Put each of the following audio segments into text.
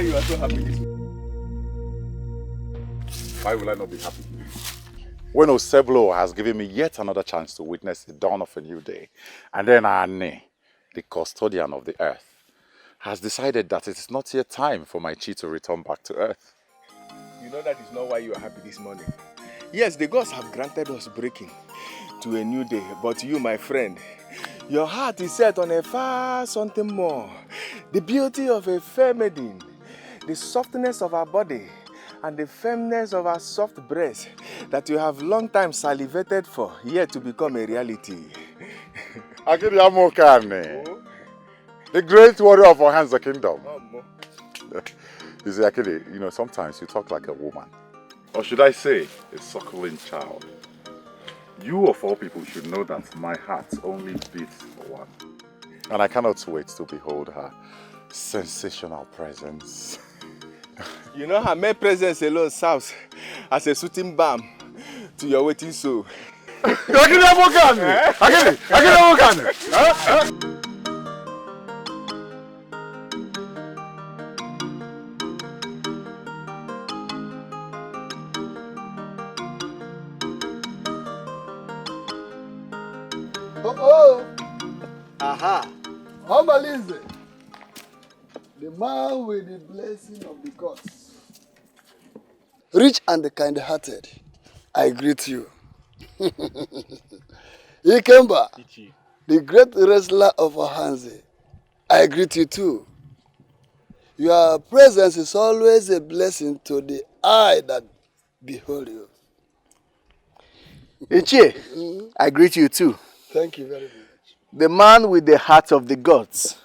you are so happy this morning. Why will I not be happy? When Oseblo has given me yet another chance to witness the dawn of a new day, and then Ane, the custodian of the earth, has decided that it is not yet time for my chi to return back to earth. You know that is not why you are happy this morning. Yes, the gods have granted us breaking to a new day, but you, my friend, your heart is set on a far something more. The beauty of a fair maiden, the softness of her body, and the firmness of her soft breast that you have long time salivated for, yet to become a reality. Akidi Amokane, the great warrior of our hands, the kingdom. You see, Akidi, you know, sometimes you talk like a woman. Or should I say, a suckling child. You of all people should know that my heart only beats for one. And I cannot wait to behold her sensational presence. You know her mere presence alone serves as a soothing balm to your waiting soul. Oh! Aha! Omalize! The man with the blessing of the gods. Rich and kind-hearted, I greet you. Ikemba, the great wrestler of Ohanze, I greet you too. Your presence is always a blessing to the eye that behold you. Ichie, I greet you too. Thank you very much. The man with the heart of the gods.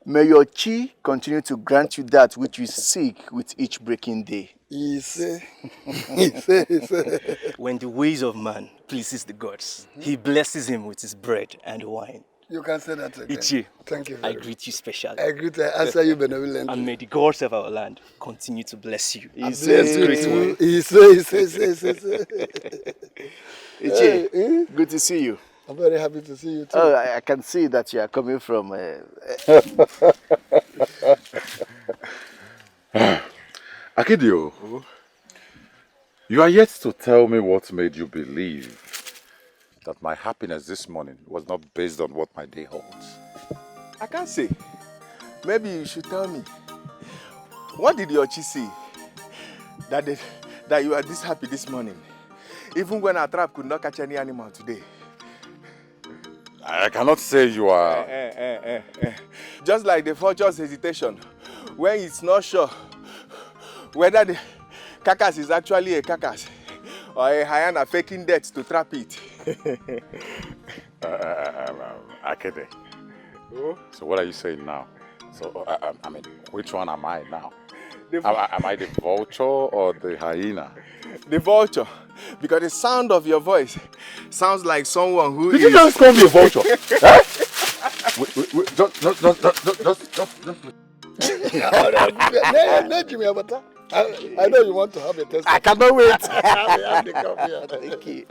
May your chi continue to grant you that which you seek with each breaking day. He say. When the ways of man pleases the gods, he blesses him with his bread and wine. You can say that again. Ichie, thank you I greet you specially. I answer you benevolently. And may the gods of our land continue to bless you. He says great one. He says. Ichie, good to see you. I'm very happy to see you too. Oh, I can see that you are coming from... Akidio, you are yet to tell me what made you believe that my happiness this morning was not based on what my day holds. I can't say. Maybe you should tell me. What did your chi say that you are this happy this morning? Even when our trap could not catch any animal today. I cannot say you are... Just like the vulture's hesitation, when it's not sure whether the carcass is actually a carcass or a hyena faking death to trap it. Akede. So what are you saying now? So, I mean, which one am I now? Am I the vulture or the hyena? The vulture. Because the sound of your voice sounds like someone who Did you just call me a vulture? Huh? Wait, I know you want to have a test. I cannot wait. Thank you.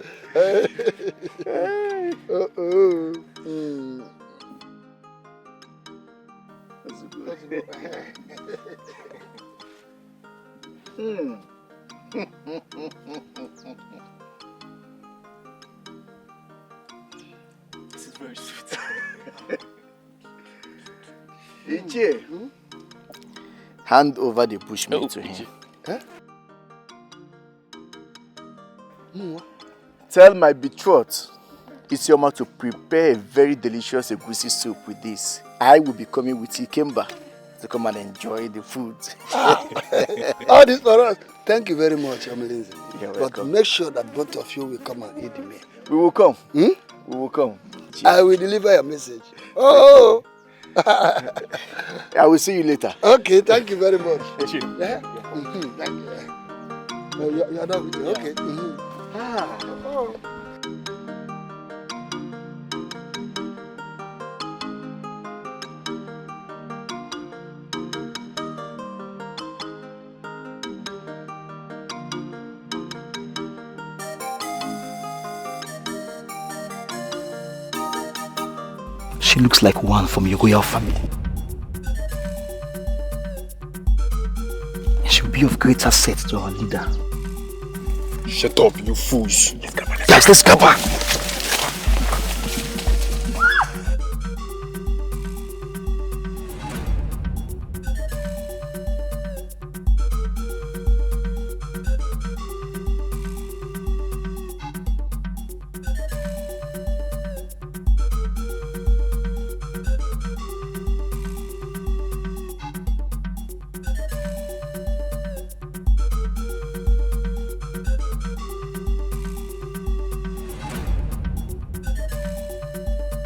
This is very sweet. Ichie, hand over the bushmeat to him. Huh? Tell my betrothed, Isioma, to prepare a very delicious egusi soup with this. I will be coming with Ikemba to come and enjoy the food. All this for us. Thank you very much, Amalinze. You're But welcome. make sure that both of you will come and eat the meal. We will come. We will come. I will deliver your message. Oh! I will see you later. Okay, thank you very much. Yes, you. Yeah? Thank you. No, you're not with me. Okay. Oh. She looks like one from your royal family. be of great asset to our leader. Shut up, you fools. Guys, let's go back.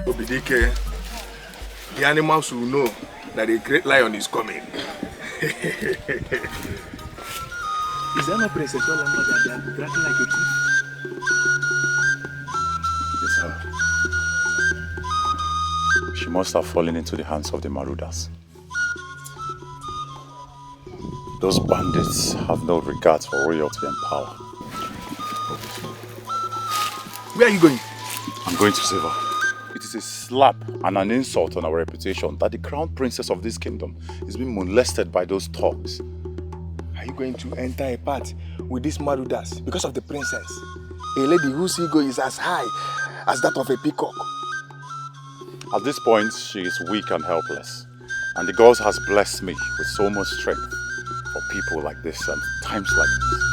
Obidike, the animals will know that a great lion is coming. Is there no princess all under that they are dragging like a thief? Yes, sir. She must have fallen into the hands of the Marauders. Those bandits have no regard for royalty and power. Where are you going? I'm going to save her. It is a slap and an insult on our reputation that the crown princess of this kingdom is being molested by those thugs. Are you going to enter a path with these Marauders because of the princess? A lady whose ego is as high as that of a peacock. At this point, she is weak and helpless. And the gods has blessed me with so much strength for people like this and times like this.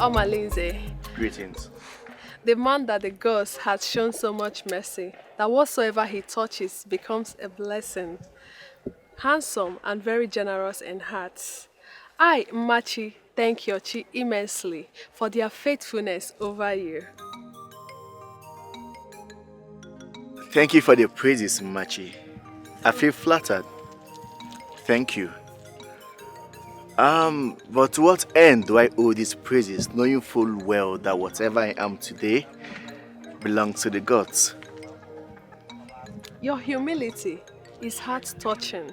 Omalinze, Greetings. the man that the gods has shown so much mercy, that whatsoever he touches becomes a blessing. Handsome and very generous in heart. I, Machi, thank your Chi immensely for their faithfulness over you. Thank you for the praises, Machi. I feel flattered. Thank you. But to what end do I owe these praises, knowing full well that whatever I am today belongs to the gods? Your humility is heart-touching.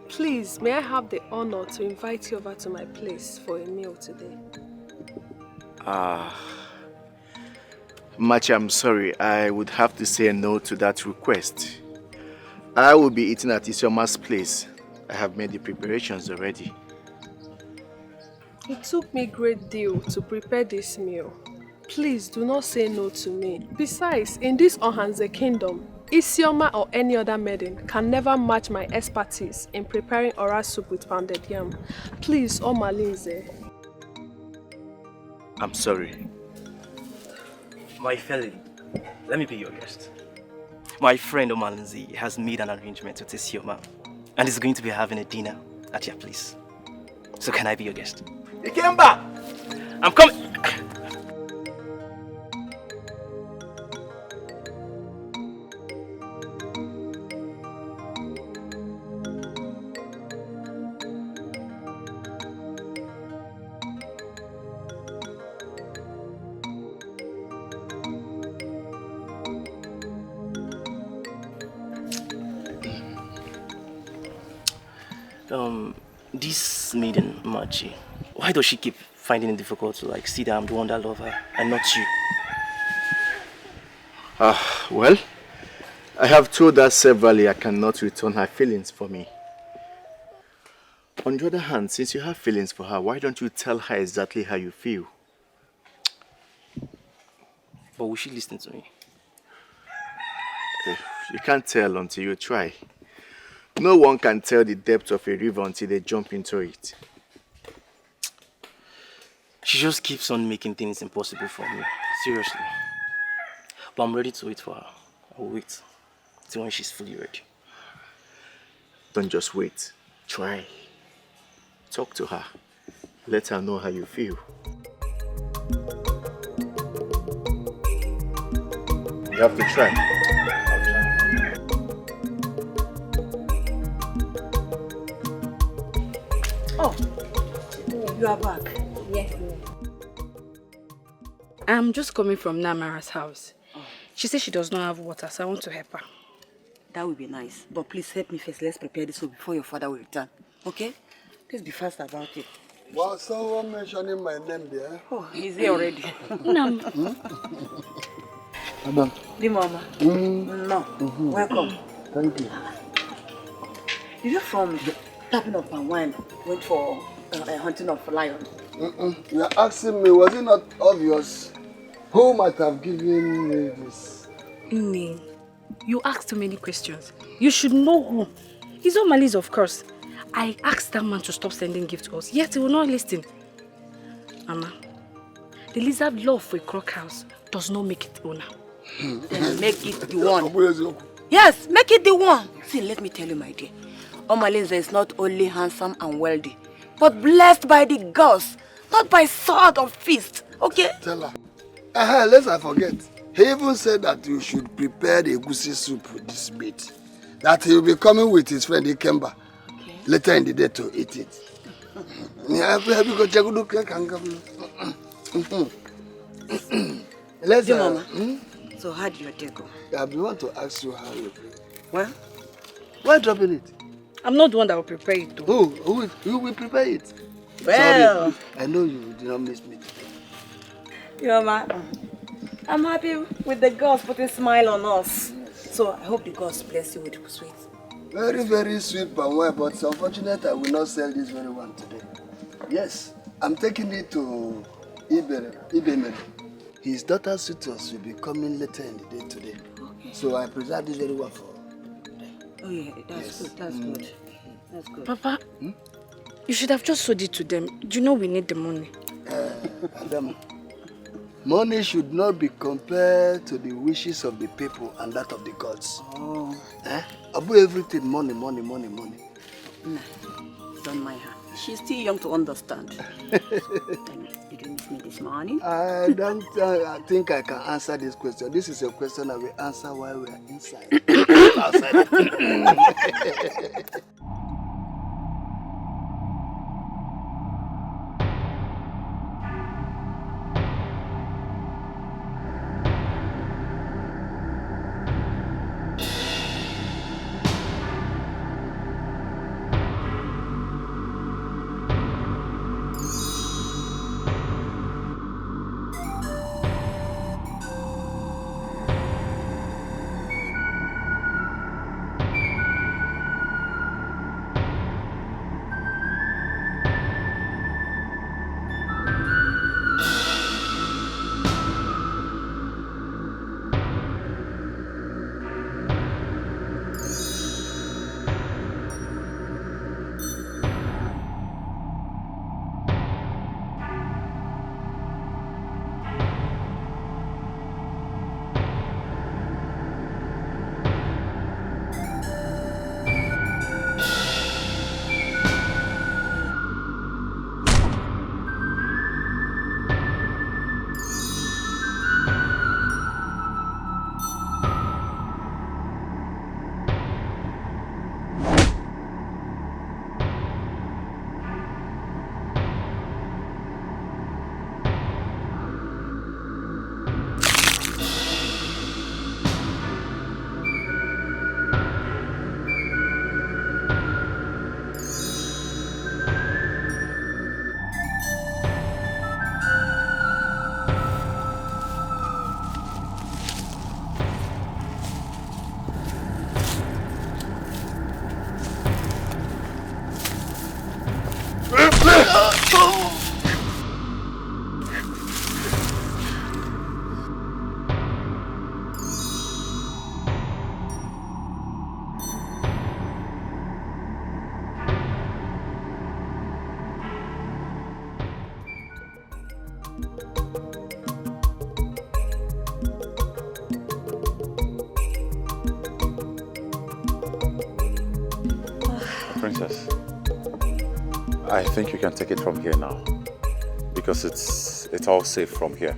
Please, may I have the honor to invite you over to my place for a meal today? Machi, I'm sorry. I would have to say no to that request. I will be eating at Isioma's place. I have made the preparations already. It took me a great deal to prepare this meal. Please do not say no to me. Besides, in this Ohanze kingdom, Isioma or any other maiden can never match my expertise in preparing ora soup with pounded yam. Please, Omalinze. I'm sorry. My fellow, let me be your guest. My friend Omalinze has made an arrangement with Isioma and is going to be having a dinner at your place. So can I be your guest? Ikemba! I'm coming! This maiden, Machi, why does she keep finding it difficult to see that I'm the one that love her and not you? Well, I have told her severally I cannot return her feelings for me. On the other hand, since you have feelings for her, why don't you tell her exactly how you feel? But will she listen to me? You can't tell until you try. No one can tell the depth of a river until they jump into it. She just keeps on making things impossible for me. Seriously. But I'm ready to wait for her. I'll wait till when she's fully ready. Don't just wait. Try. Talk to her. Let her know how you feel. You have to try. Oh, you are back. Yes, ma'am. I'm just coming from Namara's house. She says she does not have water, so I want to help her. That would be nice. But please help me first. Let's prepare this so before your father will return. Okay? Please be fast about it. Was someone mentioning my name there? Oh, he's here already. Nam. Madam. The mama. No. Welcome. Thank you. Did you from tapping of my wine went for hunting of a lion? You are asking me, was it not obvious who might have given me this? Me. You ask too many questions. You should know who. It's not malice, of course. I asked that man to stop sending gifts to us, yet he will not listen. Mama, the lizard love for a croc house does not make it owner. Then make it the one. Yes, make it the one. See, let me tell you, my dear. Omalinze is not only handsome and wealthy, but blessed by the gods, not by sword or fist. Okay? Tell her. Lest I forget. He even said that you should prepare the egusi soup with this meat. That he will be coming with his friend Ikemba later in the day to eat it. Let's Mama. So how did your day go? I want to ask you how you play. Well? Why dropping it? I'm not the one that will prepare it though. Who will prepare it? Well. Sorry, I know you did not miss me today. Mama, I'm happy with the gods putting a smile on us. So I hope the gods bless you with sweet. Very, very sweet palm wine, but it's unfortunate I will not sell this very one today. Yes, I'm taking it to Ibemere. His daughter's suitors will be coming later in the day today. Okay. So I preserve this very one for them. Oh yeah, that's good, that's good. That's good. Papa, you should have just sold it to them. You know we need the money. Adam, money should not be compared to the wishes of the people and that of the gods. Oh. Above everything, money. Nah, don't mind her. She's still young to understand. Did you miss me this morning? I don't think I can answer this question. This is a question I will answer while we are inside. Outside. Princess, I think you can take it from here now. Because it's all safe from here.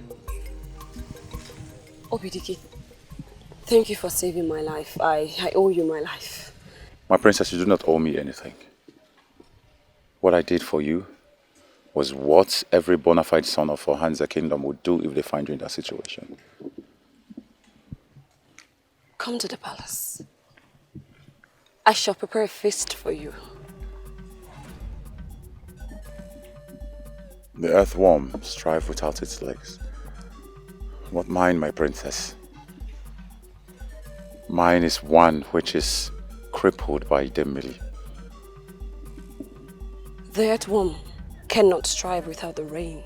Obidike, thank you for saving my life. I owe you my life. My princess, you do not owe me anything. What I did for you was what every bona fide son of Ohanze Kingdom would do if they find you in that situation. Come to the palace. I shall prepare a feast for you. The earthworm strive without its legs. What mine, my princess? Mine is one which is crippled by Demili. The earthworm cannot strive without the rain,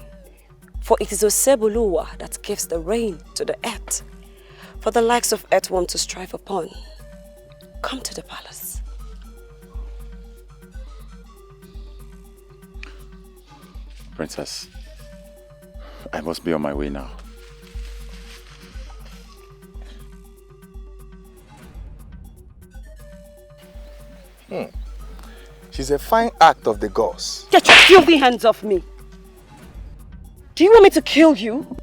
for it is Osebuluwa that gives the rain to the earth, for the likes of earthworm to strive upon. Come to the palace. Princess, I must be on my way now. She's a fine act of the gods. Get your filthy hands off me! Do you want me to kill you?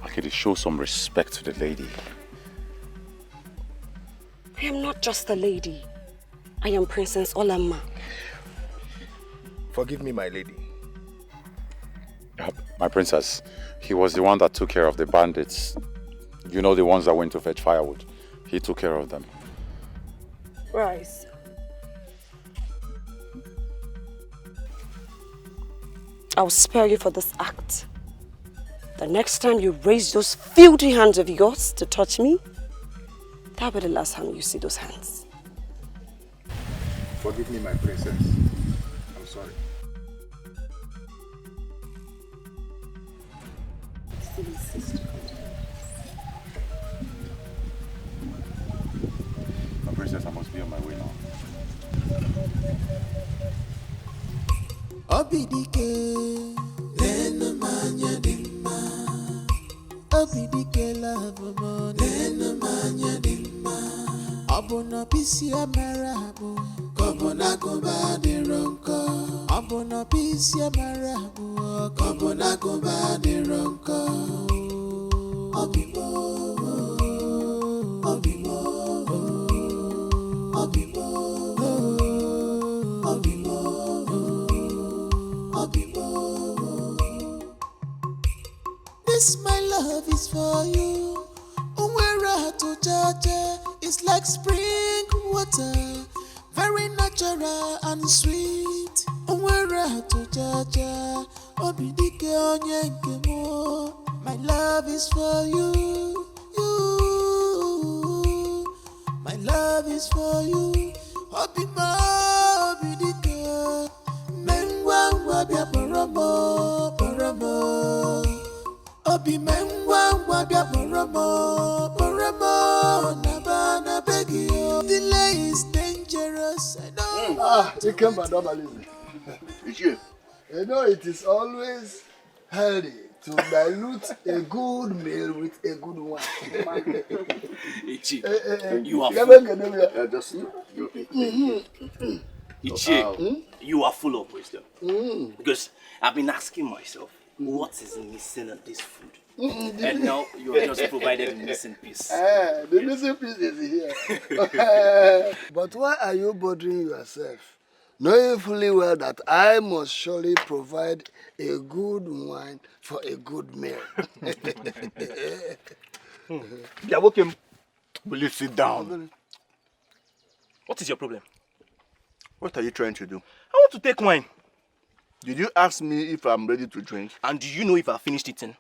Akiri, show some respect to the lady. I am not just a lady. I am Princess Olama. Forgive me, my lady. My princess, he was the one that took care of the bandits. You know, the ones that went to fetch firewood. He took care of them. Rise. I will spare you for this act. The next time you raise those filthy hands of yours to touch me, that'll be the last time you see those hands. Forgive me, my princess. I'm sorry. My princess, I must be on my way now. Obidike, lena manya dimma. Obidike love mo, lena manya dimma. Abona pisi amarabu, kobona kuba de ronko. Abona pisi amarabu, kobona kuba de ronko. Obibo, obibo, obibo, obibo. This my love is for you. Umwera to jaja is like spring water, very natural and sweet. Umwera to jaja, obidike onye nke mo. My love is for you, you. My love is for you. Obima, obidike. Mengwa wabia paramo, paramo. Obi mengwa wabia paramo, paramo. Nabana begi yo. Delay is dangerous. I know. Chicken badabalizi. You know, it is always healthy to dilute a good meal with a good wine. Ichi, you are full of wisdom. Because I've been asking myself, what is missing in this food? And now you have just provided the missing piece. The missing piece is here. But why are you bothering yourself? Knowing fully well that I must surely provide a good wine for a good meal. Yawokim, will you sit down? What is your problem? What are you trying to do? I want to take wine. Did you ask me if I'm ready to drink? And do you know if I finished eating?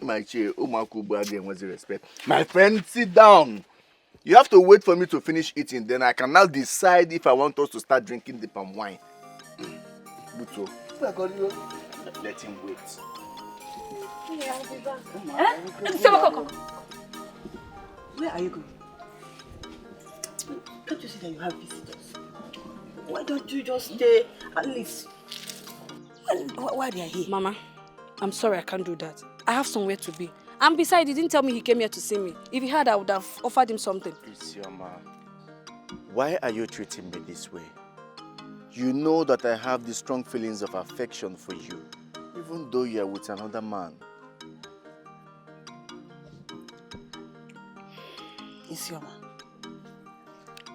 My chair, what's the respect? My friend, sit down. You have to wait for me to finish eating, then I can now decide if I want us to start drinking the palm wine. Buto. Let him wait. Where are you going? Can't you see that you have visitors? Why don't you just stay at least? Why they are here? Mama, I'm sorry, I can't do that. I have somewhere to be. And besides, he didn't tell me he came here to see me. If he had, I would have offered him something. Isioma, Why are you treating me this way? You know that I have the strong feelings of affection for you, even though you are with another man. Isioma,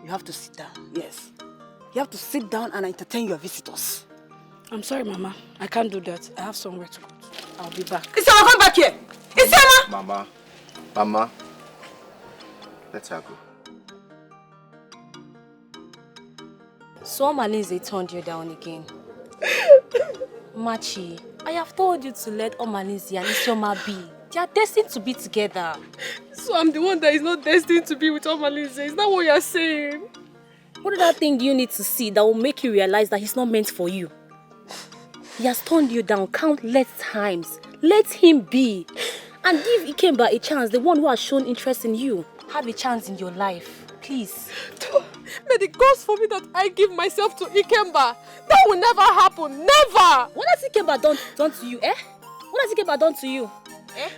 you have to sit down. Yes. You have to sit down and entertain your visitors. I'm sorry, Mama. I can't do that. I have somewhere to go. I'll be back. Isioma, come back here! Isioma! Mama, let her go. So Omalinze turned you down again. Machi, I have told you to let Omalinze and Isioma be. They are destined to be together. So I'm the one that is not destined to be with Omalinze. Is that what you're saying? What other thing do you need to see that will make you realize that he's not meant for you? He has turned you down countless times. Let him be. And give Ikemba a chance, the one who has shown interest in you. Have a chance in your life, please. May the gods forbid that I give myself to Ikemba. That will never happen. Never! What has Ikemba done to you, eh? What has Ikemba done to you? Eh?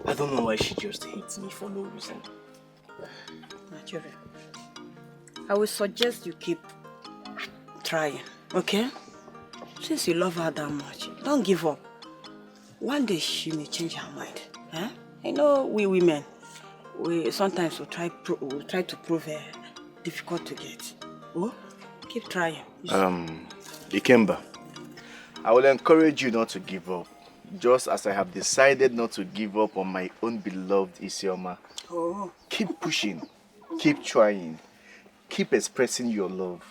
I don't know why she just hates me for no reason. Nigeria, I would suggest you keep trying, okay? Since you love her that much, don't give up. One day she may change her mind. Eh? I know we women, we sometimes will try to prove her difficult to get. Oh, keep trying. Ikemba, I will encourage you not to give up, just as I have decided not to give up on my own beloved Isioma. Oh. Keep pushing, keep trying, keep expressing your love.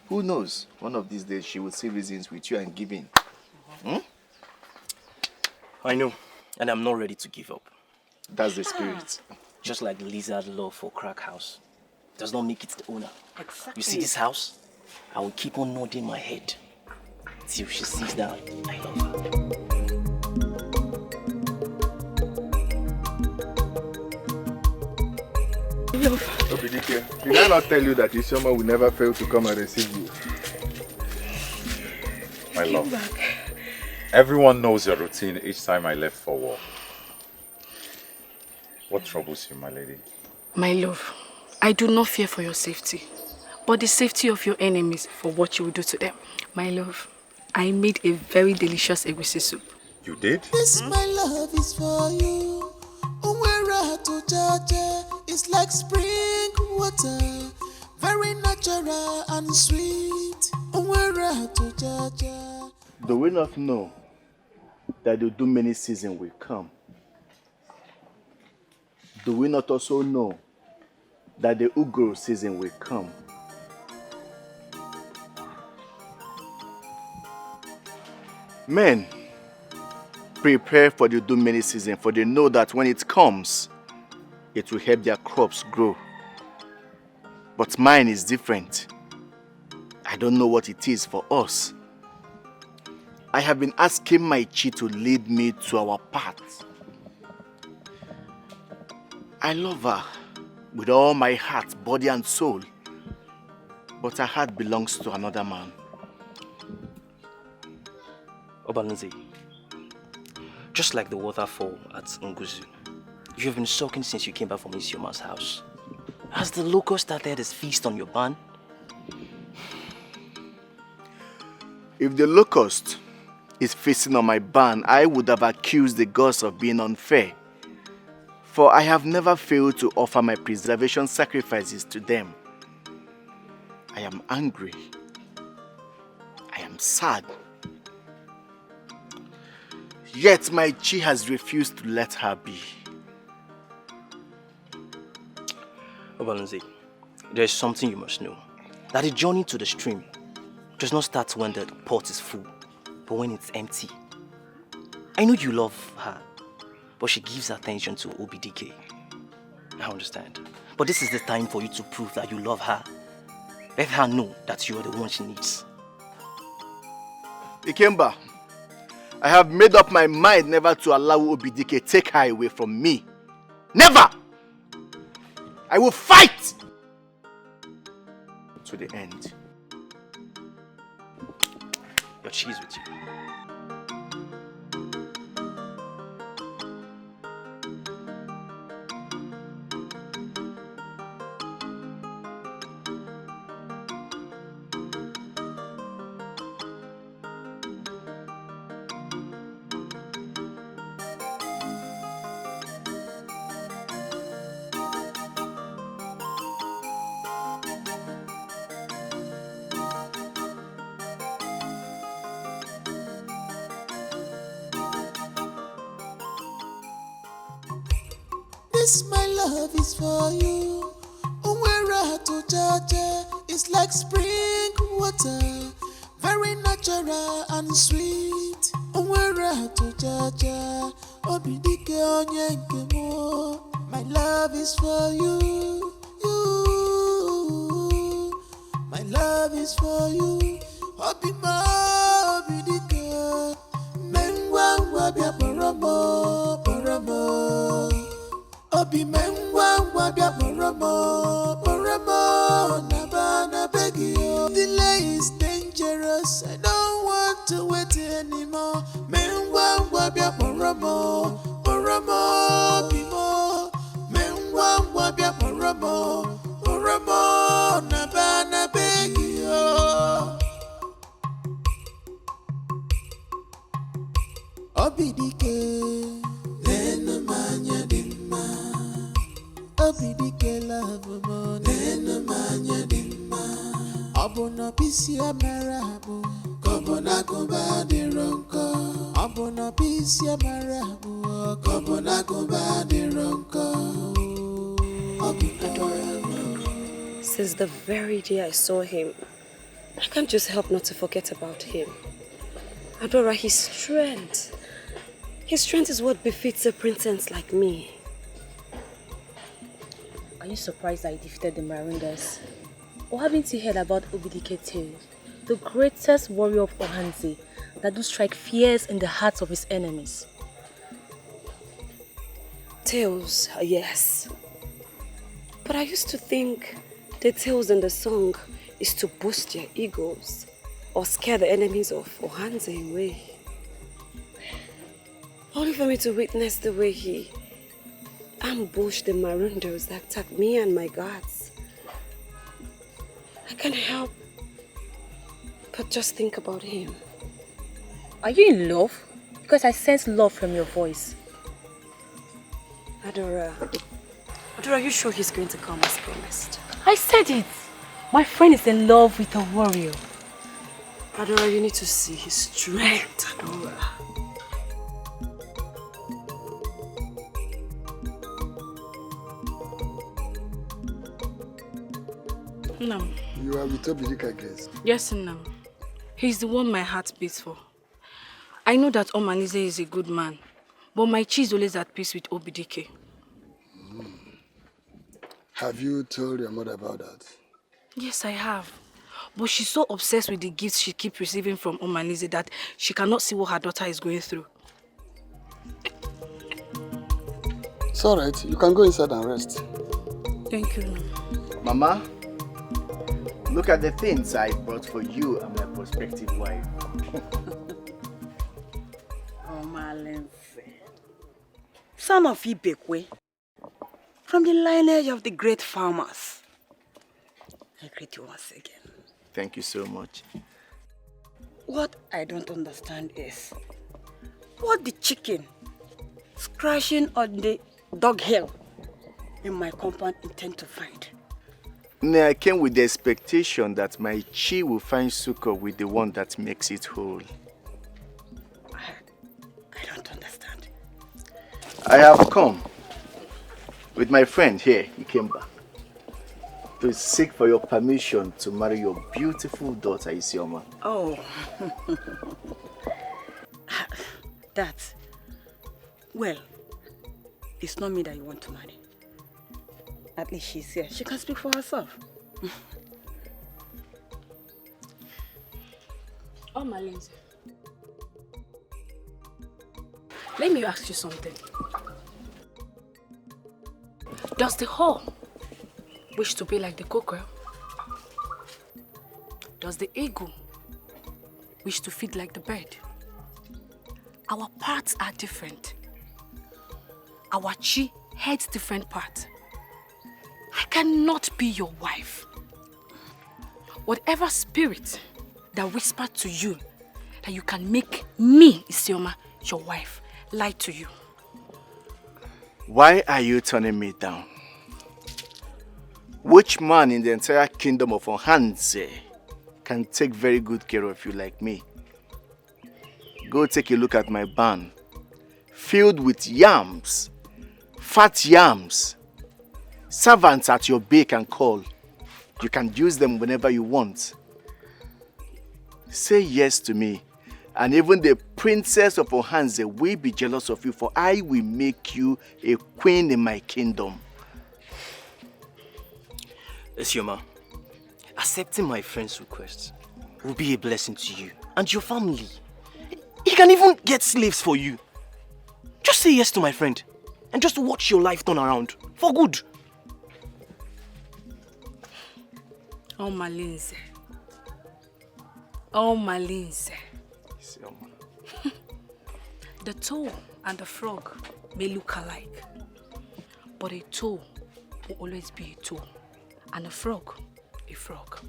Who knows, one of these days she will see reasons with you and give in. Hmm? I know, and I'm not ready to give up. That's the spirit. Just like the lizard love for crack house does not make it the owner. Exactly. You see this house? I will keep on nodding my head till she sees that I love her. Obidike, did I not tell you that Isioma will never fail to come and receive you? My love, everyone knows your routine each time I left for war. What troubles you, my lady? My love, I do not fear for your safety, but the safety of your enemies for what you will do to them. My love, I made a very delicious egusi soup. You did? This my love is for you. Umwera to jaja is like spring water, very natural and sweet. Umwera to jaja. Do we not know that the do many season will come? Do we not also know that the Ugro season will come? Men, prepare for the do many season, for they know that when it comes, it will help their crops grow. But mine is different. I don't know what it is for us. I have been asking my chi to lead me to our path. I love her with all my heart, body and soul. But her heart belongs to another man. Obalinze, just like the waterfall at Nguzu, you have been soaking since you came back from Isioma's house. Has the locust started his feast on your barn? If the locust is feasting on my barn, I would have accused the gods of being unfair. For I have never failed to offer my preservation sacrifices to them. I am angry. I am sad. Yet my chi has refused to let her be. Obalinze, there is something you must know. That the journey to the stream does not start when the pot is full, but when it's empty. I know you love her, but she gives attention to OBDK. I understand. But this is the time for you to prove that you love her. Let her know that you are the one she needs. Ikemba, I have made up my mind never to allow OBDK take her away from me. Never! I will fight to the end. Your chi is with you. This my love is for you. Umwera to jaja is like spring water, very natural and sweet. Umwera to jaja, obidike onye nke mo. My love is for you, you. My love is for you. Obima, obidike. Mengwa wabia paramo, paramo. Obi mengwa wabia paramo, paramo. Nabana begi yo. Delay is dangerous. I don't want to wait anymore. Mengwa wabia paramo, paramo. Bimo. Mengwa wabia paramo, paramo. Nabana begi yo. Obidike, nena manya dimma. Obidike love mo, nena manya dimma. Abono pisi amarabu, kobona kuba de ronko. Abono pisi amarabu, kobona kuba de ronko. Obidike. Since the very day I saw him, I can't just help not to forget about him. Adora, his strength is what befits a princess like me. Are you surprised I defeated the Marindas? Or haven't you heard about Obidike tales? The greatest warrior of Ohanze that do strike fears in the hearts of his enemies. Tales, yes. But I used to think the tales in the song is to boost their egos or scare the enemies of Ohanze away. Only for me to witness the way he ambushed the Marundos that attacked me and my guards. I can't help but just think about him. Are you in love? Because I sense love from your voice. Adora, are you sure he's going to come as promised? I said it. My friend is in love with a warrior. Adora, you need to see his strength, Adora. No. You are with Obidike, I guess. Yes, no. He's the one my heart beats for. I know that Omanize is a good man, but my chi is always at peace with Obidike. Have you told your mother about that? Yes, I have. But she's so obsessed with the gifts she keeps receiving from Omanize that she cannot see what her daughter is going through. It's alright. You can go inside and rest. Thank you. Mama, look at the things I brought for you and my prospective wife. Son of Ibekwe, from the lineage of the great farmers. I greet you once again. Thank you so much. What I don't understand is what the chicken scratching on the dog hill in my compound intend to find. I came with the expectation that my chi will find succor with the one that makes it whole. I don't understand. I have come with my friend here. He came back to seek for your permission to marry your beautiful daughter, Isioma. Oh, that. Well, it's not me that you want to marry. At least she's here. She can speak for herself. Oh, my Lindsay. Let me ask you something. Does the whore wish to be like the cockerel? Does the eagle wish to feed like the bird? Our parts are different. Our chi heads different parts. I cannot be your wife. Whatever spirit that whispered to you that you can make me, Isioma, your wife, lie to you. Why are you turning me down? Which man in the entire kingdom of Ohanze can take very good care of you like me? Go take a look at my barn, filled with yams, fat yams, servants at your beck and call. You can use them whenever you want. Say yes to me, and even the princess of Ohanze will be jealous of you, for I will make you a queen in my kingdom. Isioma, accepting my friend's request will be a blessing to you and your family. He can even get slaves for you. Just say yes to my friend and just watch your life turn around for good. Oh, Malinze. Oh, Malinze. The toe and the frog may look alike, but a toe will always be a toe, and a frog, a frog.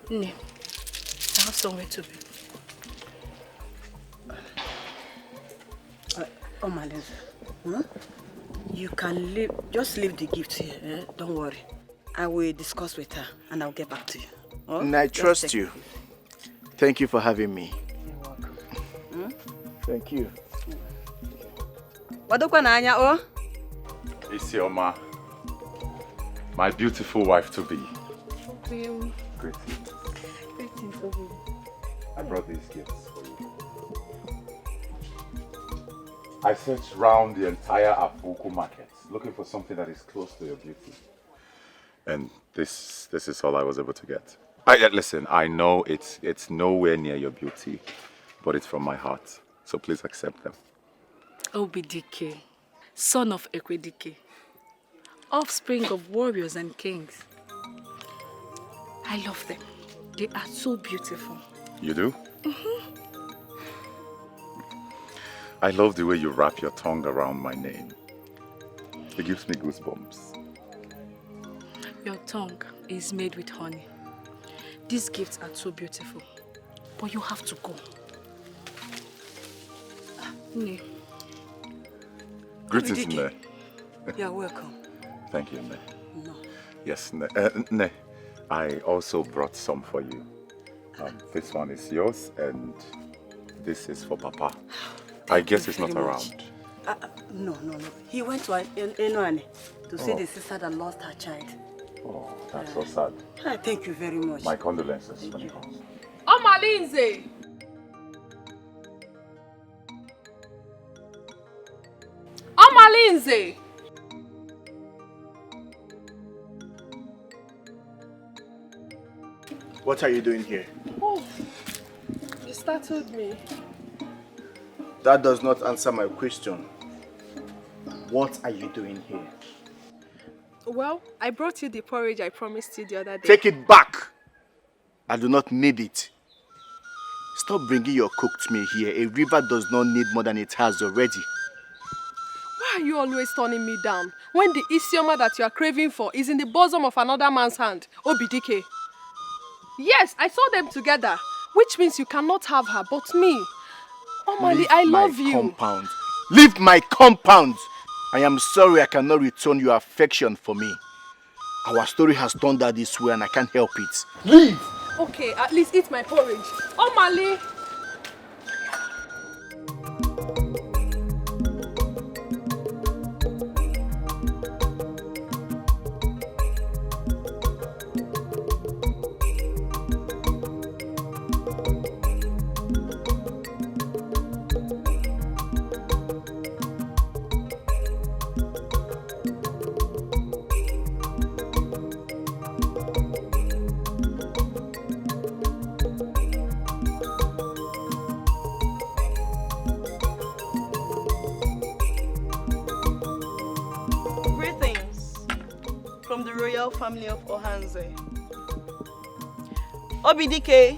Ne, I have somewhere to be. Oh, Malinze, you can leave, just leave the gift here, eh? Don't worry. I will discuss with her and I'll get back to you. Oh? And I trust you. Thank you for having me. You're welcome. Thank you. Isioma, my beautiful wife to be. Greetings. Greetings. I brought these gifts for you. I searched round the entire Afuku market looking for something that is close to your beauty. And this is all I was able to get. Listen, I know it's nowhere near your beauty, but it's from my heart. So please accept them. Obidike, son of Ekwedike, offspring of warriors and kings. I love them. They are so beautiful. You do? I love the way you wrap your tongue around my name. It gives me goosebumps. Your tongue is made with honey. These gifts are so beautiful, but you have to go. Ne. Greetings, Ne. You're welcome. Thank you, Ne. No. Yes, Ne. Ne. I also brought some for you. This one is yours, and this is for Papa. I guess he's not around. No. He went to Enuane to see the sister that lost her child. Oh, that's so sad. Thank you very much. My condolences when he comes. Oh, Malinze! Oh, Malinze! What are you doing here? Oh, you startled me. That does not answer my question. What are you doing here? Well, I brought you the porridge I promised you the other day. Take it back! I do not need it. Stop bringing your cooked meal here. A river does not need more than it has already. Why are you always turning me down when the Isioma that you are craving for is in the bosom of another man's hand, Obidike? Yes, I saw them together, which means you cannot have her, but me. Omali, I love you. Compound. Leave my compound! I am sorry I cannot return your affection for me. Our story has turned out this way and I can't help it. Leave! Okay, at least eat my porridge. Omali! Family of Ohanze. Obidike.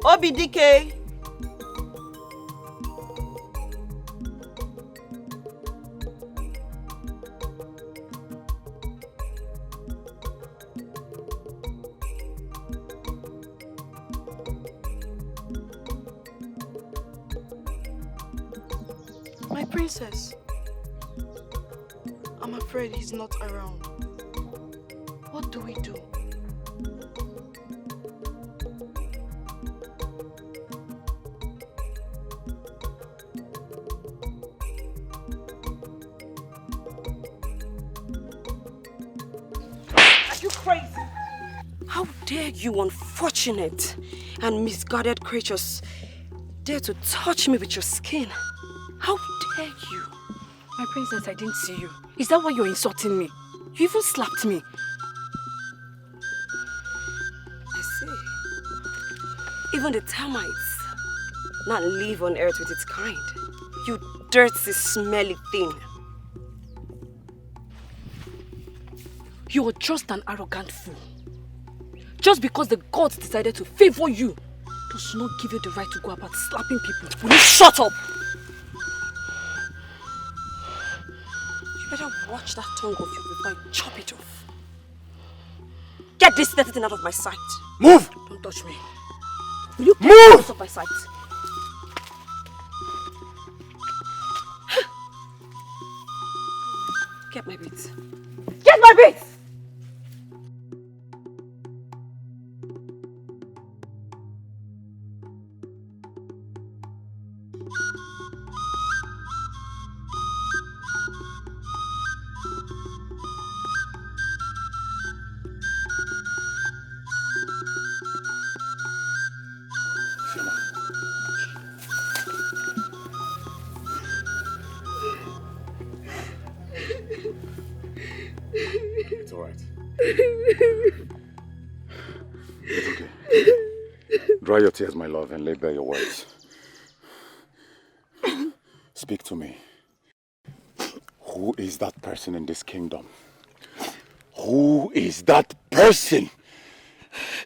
Obidike. My princess. I'm afraid he's not around. What do we do? crazy. How dare you, unfortunate and misguided creatures, dare to touch me with your skin? How dare you? My princess, I didn't see you. Is that why you're insulting me? You even slapped me. I see. Even the termites not live on earth with its kind. You dirty, smelly thing. You're just an arrogant fool. Just because the gods decided to favor you does not give you the right to go about slapping people. Will you shut up? You better watch that tongue of yours before I chop it off. Get this dirty thing out of my sight. Move! Don't touch me. Will you get this out of my sight? Get my beats. Get my beats! It's all right. It's okay. Dry your tears, my love, and lay bare your words. Speak to me. Who is that person in this kingdom? Who is that person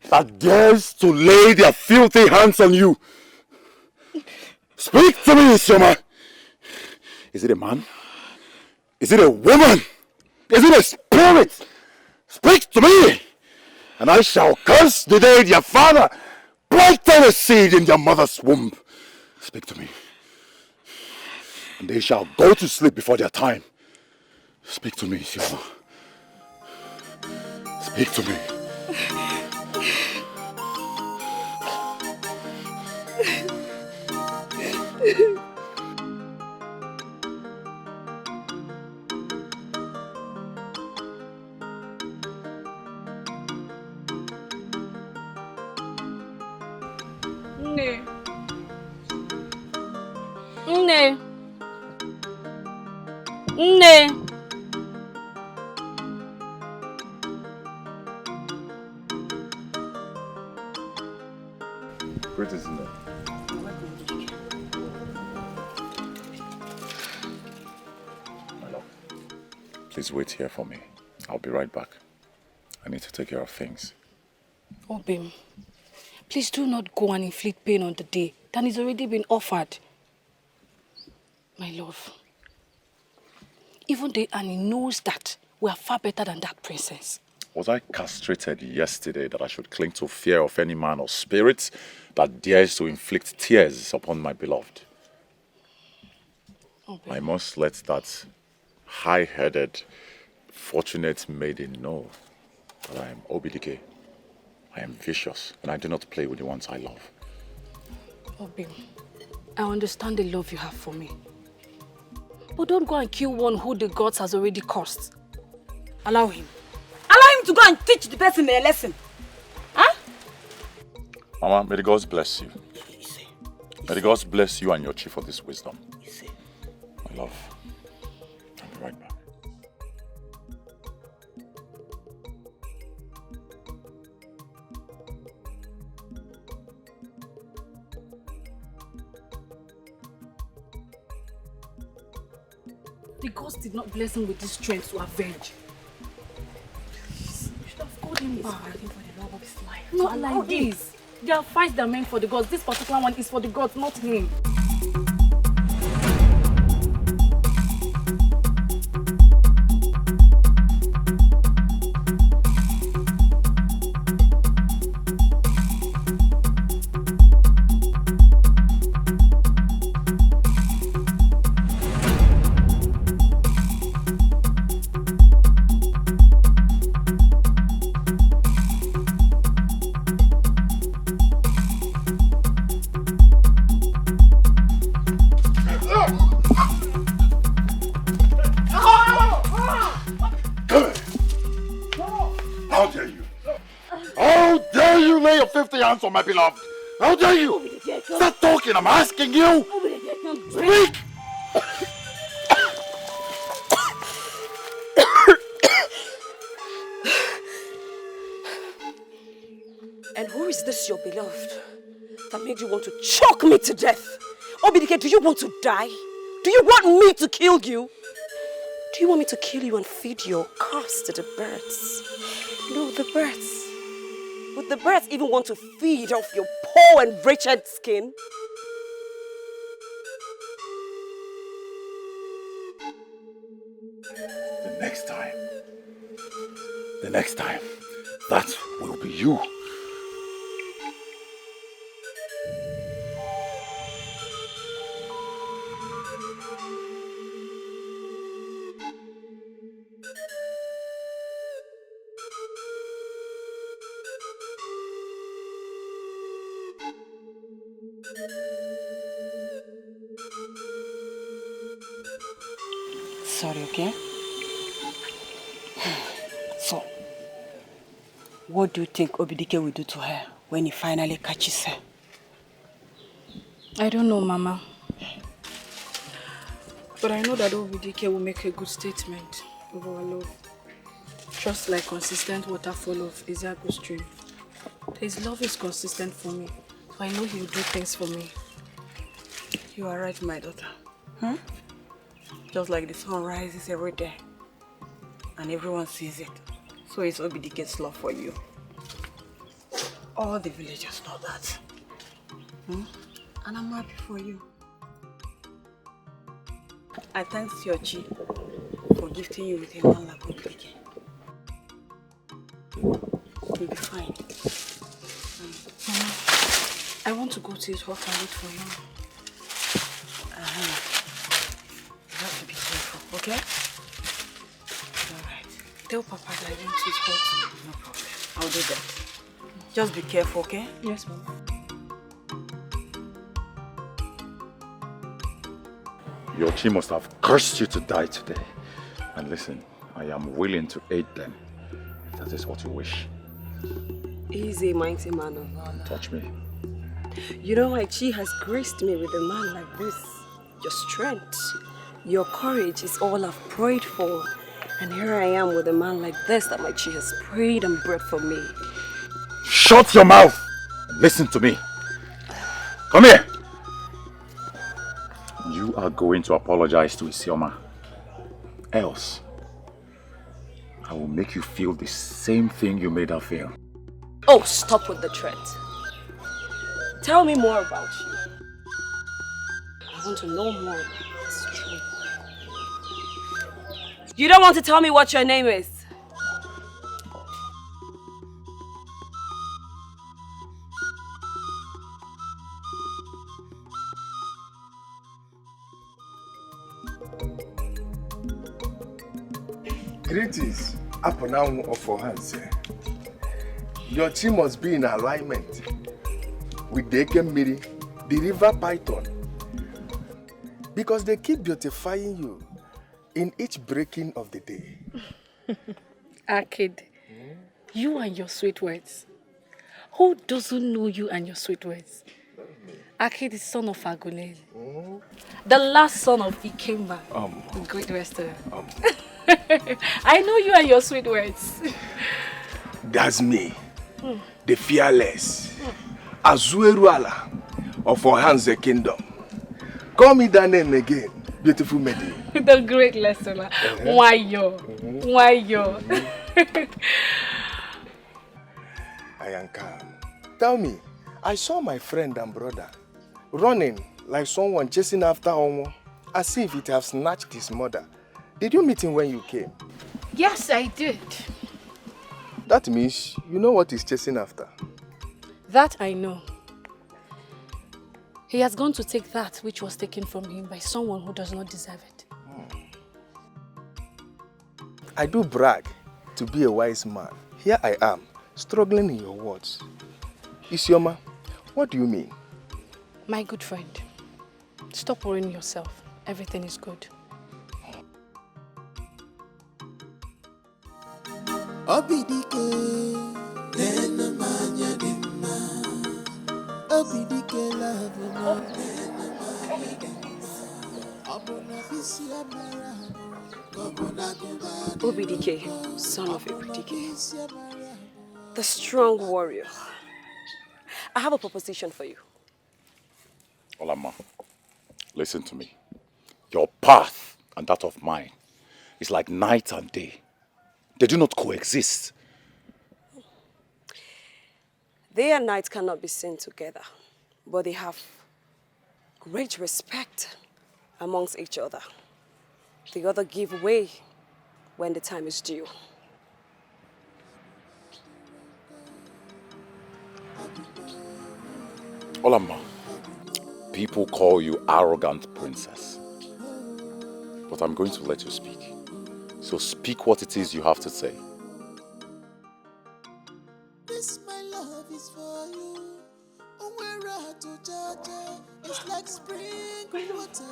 that dares to lay their filthy hands on you? Speak to me, Isioma. Is it a man? Is it a woman? Is it a spirit? Speak to me, and I shall curse the day their father planted a seed in their mother's womb. Speak to me, and they shall go to sleep before their time. Speak to me, Isioma. Speak to me. Nne. Nne. Nne. Greetings, Nne. My love, please wait here for me. I'll be right back. I need to take care of things. Obim, please do not go and inflict pain on the day that is already been offered. My love, even the Annie knows that we are far better than that princess. Was I castrated yesterday that I should cling to fear of any man or spirit that dares to inflict tears upon my beloved? I must let that high-headed, fortunate maiden know that I am Obidike. I am vicious, and I do not play with the ones I love. Obim, I understand the love you have for me. But don't go and kill one who the gods has already cursed. Allow him. Allow him to go and teach the person a lesson. Huh? Mama, may the gods bless you. May the gods bless you and your chief for this wisdom. My love, I'll be right back. The gods did not bless him with this strength to avenge. Please, you should have called him back. Fighting for the love of his life. Not like this. There are fights that are meant for the gods. This particular one is for the gods, not him. filthy hands on my beloved. How dare you? Stop talking, I'm asking you. Speak! And who is this, your beloved, that made you want to choke me to death? Obidike, do you want to die? Do you want me to kill you? Do you want me to kill you and feed your corpse to the birds? No, the birds. Would the birds even want to feed off your poor and wretched skin? The next time, that will be you. Sorry, okay? So, what do you think Obidike will do to her when he finally catches her? I don't know, Mama. But I know that Obidike will make a good statement of our love. Just like consistent waterfall of Isiago stream. His love is consistent for me. So I know he will do things for me. You are right, my daughter. Hmm? Just like the sun rises every day. And everyone sees it. So it's Obidike's love for you. All the villagers know that. Hmm? And I'm happy for you. I thank Siochi for gifting you with a man like Obidike. You'll be fine. Mama, I want to go to his hut and wait for him. You have to be careful, okay? Alright. Tell Papa that I went to his hut. No problem. I'll do that. Just be careful, okay? Yes, Mama. Your chi must have cursed you to die today. And listen, I am willing to aid them. If that is what you wish. He's a mighty man of valor. Touch me. You know, my chi has graced me with a man like this. Your strength, your courage is all I've prayed for. And here I am with a man like this that my chi has prayed and bred for me. Shut your mouth and listen to me. Come here. You are going to apologize to Isioma. Else, I will make you feel the same thing you made her feel. Oh, stop with the threat. Tell me more about you. I want to know more about this tree. You don't want to tell me what your name is? Greetings, Aponamu of Ohanse. Your team must be in alignment with the Ekemiri, the river python, because they keep beautifying you in each breaking of the day. Akid, you and your sweet words. Who doesn't know you and your sweet words? Akid is son of Agunel, the last son of Ikemba, the great wrestler. I know you and your sweet words. That's me, the fearless, Azueruala of Ohanse Kingdom. Call me that name again, beautiful Medi. The great wrestler. Why yo? I am calm. Tell me, I saw my friend and brother running like someone chasing after Onwo, as if it have snatched his mother. Did you meet him when you came? Yes, I did. That means you know what he's chasing after. That I know. He has gone to take that which was taken from him by someone who does not deserve it. I do brag to be a wise man. Here I am, struggling in your words. Isioma, what do you mean? My good friend, stop worrying yourself. Everything is good. Obidike, nena manya dimma. Obidike love Obidike, son of Obidike, the strong warrior. I have a proposition for you. Olama, listen to me. Your path and that of mine is like night and day. They do not coexist. Day and night cannot be seen together, but they have great respect amongst each other. The other give way when the time is due. Olama, people call you arrogant princess. But I'm going to let you speak. So speak what it is you have to say. This my love is for you. Umwera to jaja. It's like spring water.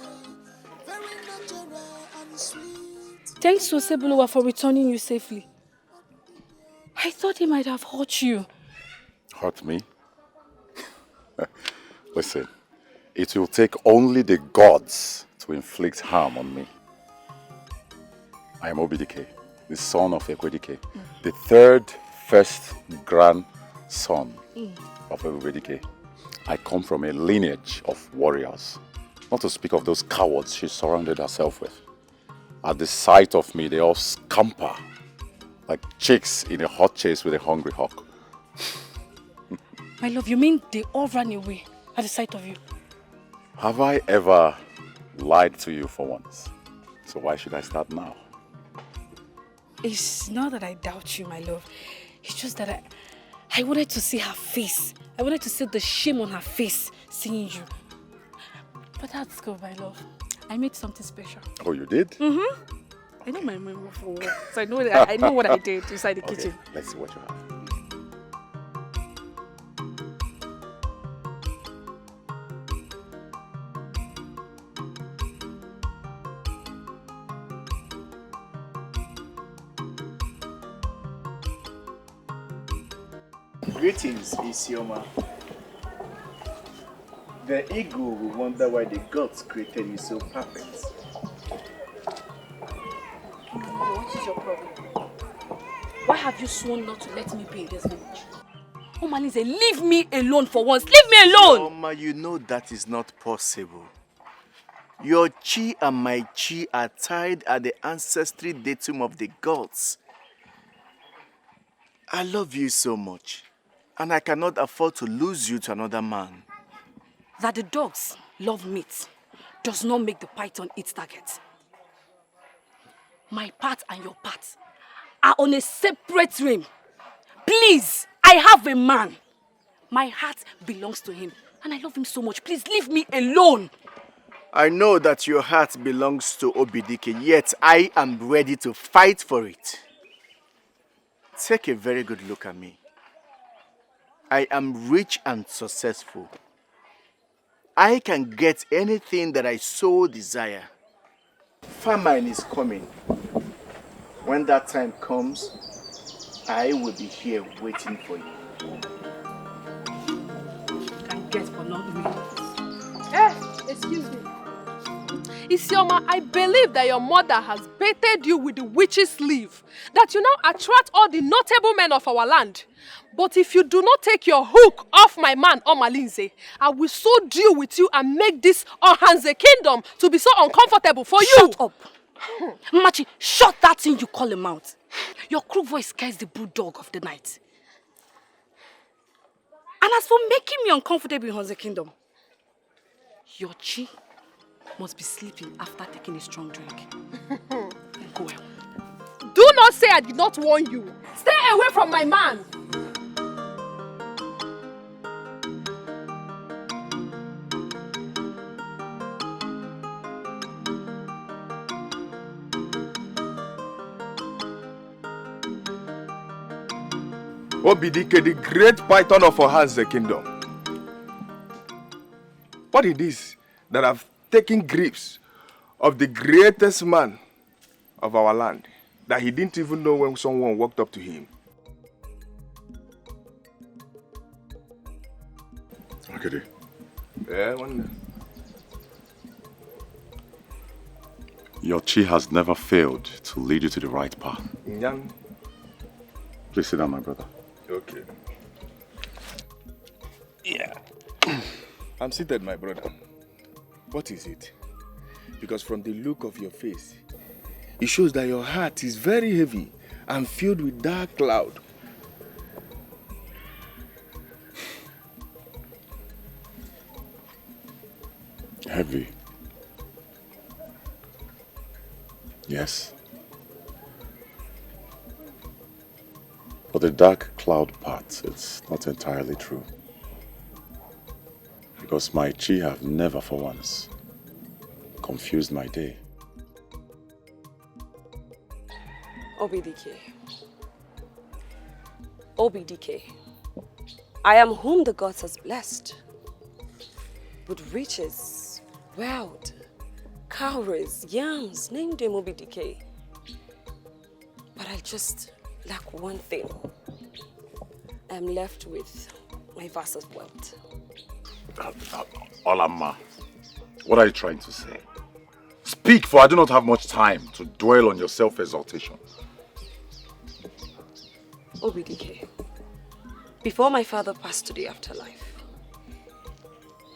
Very natural and sweet. Thanks to Osebuluwa for returning you safely. I thought he might have hurt you. Hurt me? Listen, it will take only the gods to inflict harm on me. I am Obidike, the son of Ekwedike, the first grandson of Ekwedike. I come from a lineage of warriors, not to speak of those cowards she surrounded herself with. At the sight of me, they all scamper like chicks in a hot chase with a hungry hawk. My love, you mean they all ran away at the sight of you? Have I ever lied to you for once? So why should I start now? It's not that I doubt you, my love. It's just that I wanted to see her face. I wanted to see the shame on her face seeing you. But that's good, my love. I made something special. Oh, you did? Mm-hmm. I know my mom for work, so I know what I did inside the kitchen. Let's see what you have. Greetings, Isioma. The eagle will wonder why the gods created you so perfect. What is your problem? Why have you sworn not to let me be in this village? Omalinze, leave me alone for once. Leave me alone! Oma, you know that is not possible. Your chi and my chi are tied at the ancestry datum of the gods. I love you so much, and I cannot afford to lose you to another man. That the dogs love meat does not make the python its target. My part and your part are on a separate realm. Please, I have a man. My heart belongs to him, and I love him so much. Please leave me alone. I know that your heart belongs to Obidike, yet I am ready to fight for it. Take a very good look at me. I am rich and successful. I can get anything that I so desire. Famine is coming. When that time comes, I will be here waiting for you. Can get but not me. Excuse me. Isioma, I believe that your mother has baited you with the witch's leaf, that you now attract all the notable men of our land. But if you do not take your hook off my man, Omalinze, I will so deal with you and make this Ohanze kingdom to be so uncomfortable for you. Shut up. Machi, shut that thing you call a mouth. Your crook voice scares the bulldog of the night. And as for making me uncomfortable in Ohanze kingdom, your chi must be sleeping after taking a strong drink. Go well. Do not say I did not warn you. Stay away from my man. Obidike, the great python of Ohanze kingdom. What it is that have taken grips of the greatest man of our land, that he didn't even know when someone walked up to him. Akede. Yeah, one. Your chi has never failed to lead you to the right path. Nyam. Please sit down, my brother. Okay. Yeah. I'm seated, my brother. What is it? Because from the look of your face, it shows that your heart is very heavy and filled with dark cloud. Heavy. Yes. For the dark cloud part, it's not entirely true. Because my chi have never for once confused my day. OBDK. OBDK. I am whom the gods has blessed with riches, wealth, cowries, yams, name them OBDK. But I just lack one thing. I am left with my vast wealth. Olamma, what are you trying to say? Speak, for I do not have much time to dwell on your self-exaltation. OBDK. Before my father passed to the afterlife,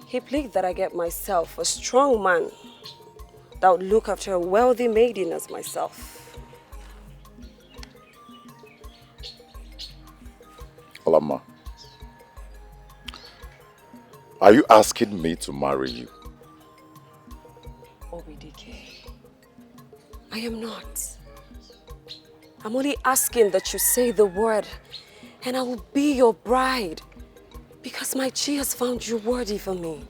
he pleaded that I get myself a strong man that would look after a wealthy maiden as myself. Olamma, are you asking me to marry you? OBDK, I am not. I'm only asking that you say the word and I will be your bride because my chi has found you worthy for me.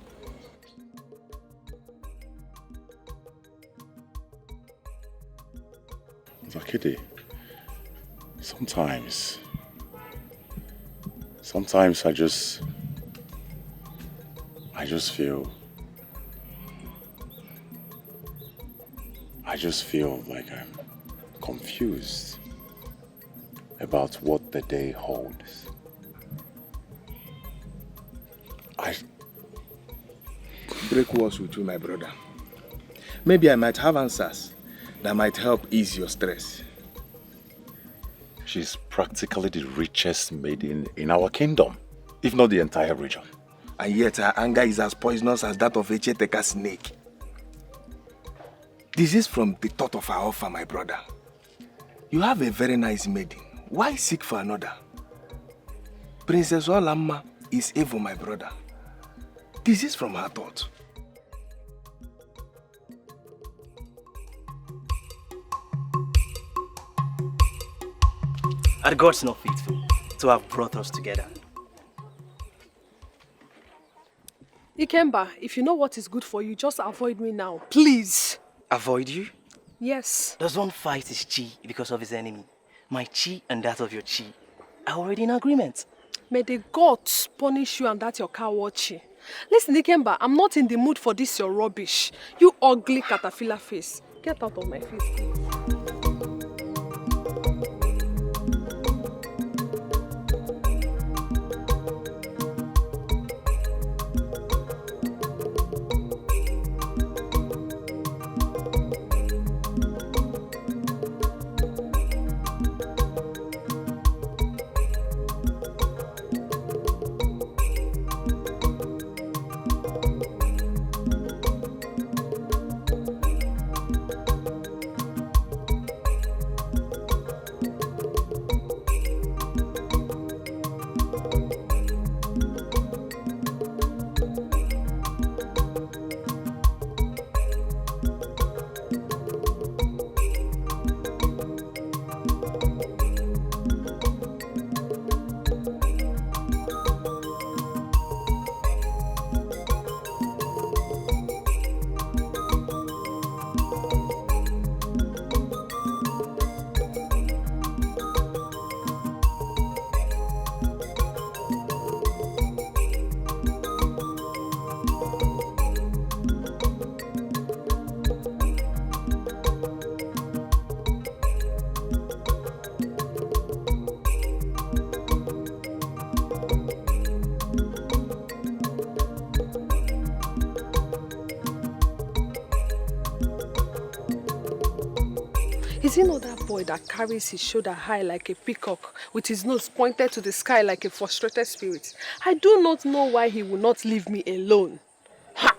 Akede, sometimes I just feel like I'm confused about what the day holds. Break walls with you, my brother. Maybe I might have answers that might help ease your stress. She's practically the richest maiden in our kingdom, if not the entire region. And yet her anger is as poisonous as that of a Cheteka snake. This is from the thought of our offer, my brother. You have a very nice maiden. Why seek for another? Princess Olamma is evil, my brother. This is from her thought. Are the gods not faithful to have brought us together? Ikemba, if you know what is good for you, just avoid me now, please. Avoid you? Yes. Does one fight his chi because of his enemy? My chi and that of your chi are already in agreement. May the gods punish you and that your coward chi. Listen, Ikemba, I'm not in the mood for this your rubbish. You ugly caterpillar face. Get out of my face, please. Is he not that boy that carries his shoulder high like a peacock with his nose pointed to the sky like a frustrated spirit? I do not know why he will not leave me alone. Ha!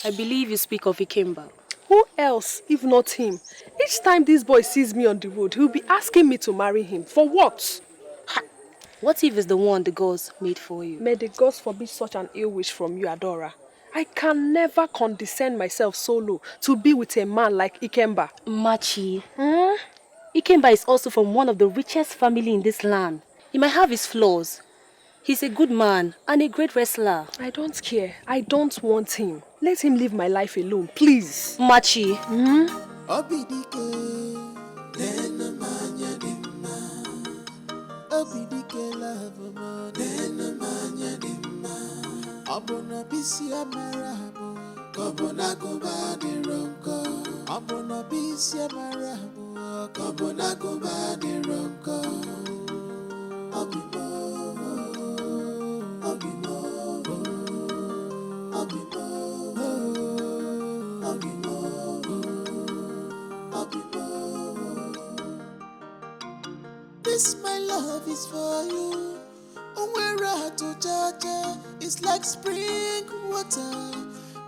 I believe you speak of Ikemba. Who else if not him? Each time this boy sees me on the road, he'll be asking me to marry him. For what? Ha! What if it's the one the gods made for you? May the gods forbid such an ill wish from you, Adora. I can never condescend myself so low to be with a man like Ikemba. Machi. Ikemba is also from one of the richest family in this land. He might have his flaws. He's a good man and a great wrestler. I don't care. I don't want him. Let him live my life alone, please. Machi. Abona bisia marabo, kabona kuba de ronko. Abona bisia marabo, kabona kuba de ronko. Abimo, abimo, abimo, abimo, abimo. This my love is for you. Where to Jaja, it's like spring water,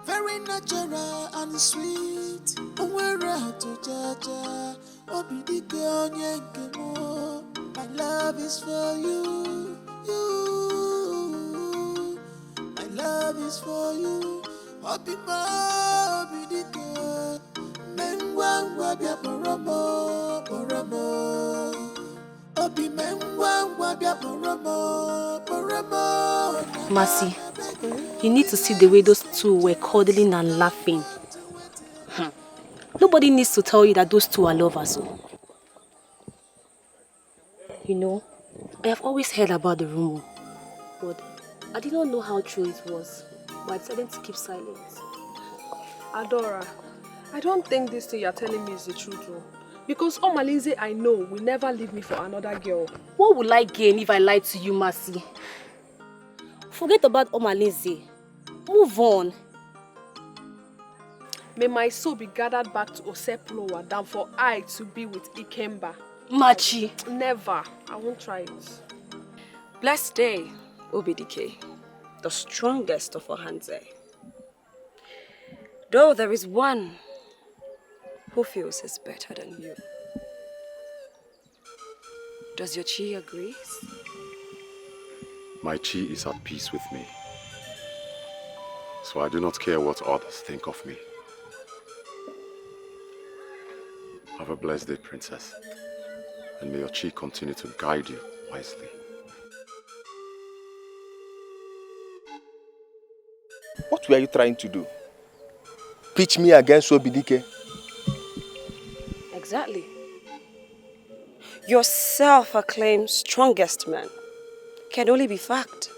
very natural and sweet. Where to Jaja, Obidike Onyekemo, my love is for you, you. My love is for you, Obidike, Mengwa Wabia Boramo, Boramo. Mercy, you need to see the way those two were cuddling and laughing. Nobody needs to tell you that those two are lovers. You know, I have always heard about the rumor, but I did not know how true it was. But I decided to keep silent. Adora, I don't think this thing you're telling me is the truth, though. Because Omalinze I know will never leave me for another girl. What will I gain if I lied to you, Mercy? Forget about Omalinze. Move on. May my soul be gathered back to Oseplowa than for I to be with Ikemba. Machi. Never. I won't try it. Blessed day, Obidike, the strongest of Ohanze. Though there is one who feels he's better than you. Does your chi agree? My chi is at peace with me, so I do not care what others think of me. Have a blessed day, princess, and may your chi continue to guide you wisely. What were you trying to do? Pitch me against Obidike? Exactly. Your self-acclaimed strongest man can only be fact.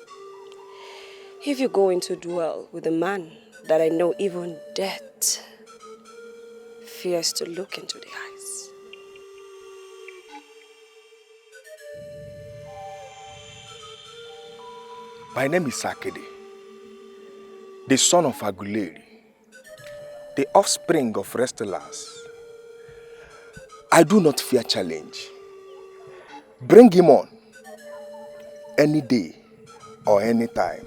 If you go into duel with a man that I know even death fears to look into the eyes. My name is Sakede, the son of Aguleri, the offspring of wrestlers. I do not fear challenge. Bring him on, any day or any time,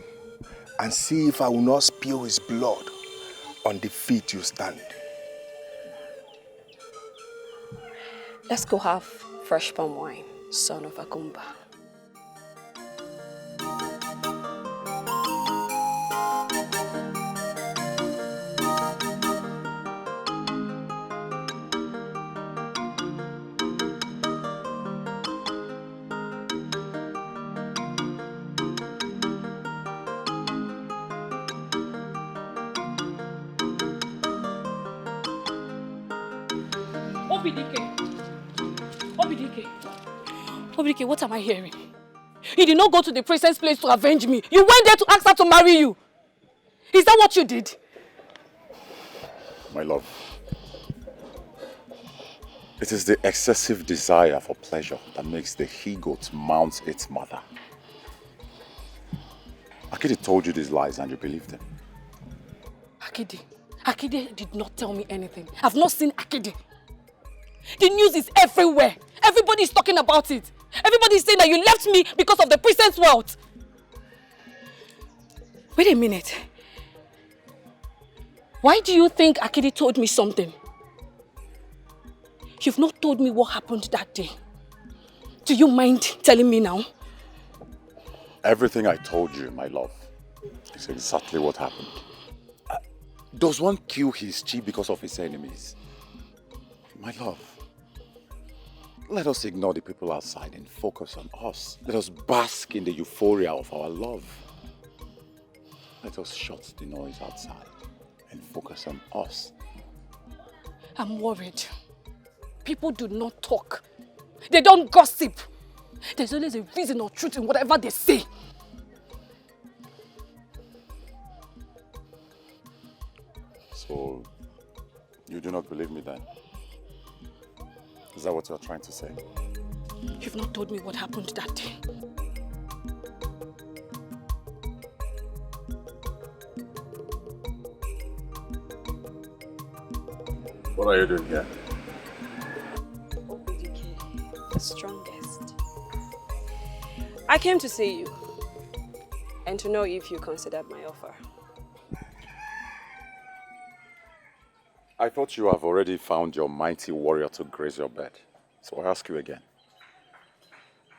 and see if I will not spill his blood on the feet you stand. Let's go have fresh palm wine, son of Akumba. Obidike, what am I hearing? You did not go to the princess place to avenge me. You went there to ask her to marry you. Is that what you did? My love, it is the excessive desire for pleasure that makes the he-goat mount its mother. Akide told you these lies and you believed them. Akide did not tell me anything. I've not seen Akide. The news is everywhere. Everybody is talking about it. Everybody is saying that you left me because of the princess wealth. Wait a minute. Why do you think Akidi told me something? You've not told me what happened that day. Do you mind telling me now? Everything I told you, my love, is exactly what happened. Does one kill his chief because of his enemies? My love, let us ignore the people outside and focus on us. Let us bask in the euphoria of our love. Let us shut the noise outside and focus on us. I'm worried. People do not talk. They don't gossip. There's always a reason or truth in whatever they say. So, you do not believe me then? Is that what you're trying to say? You've not told me what happened that day. What are you doing here? The strongest. I came to see you and to know if you considered my offer. I thought you have already found your mighty warrior to grace your bed. So I ask you again.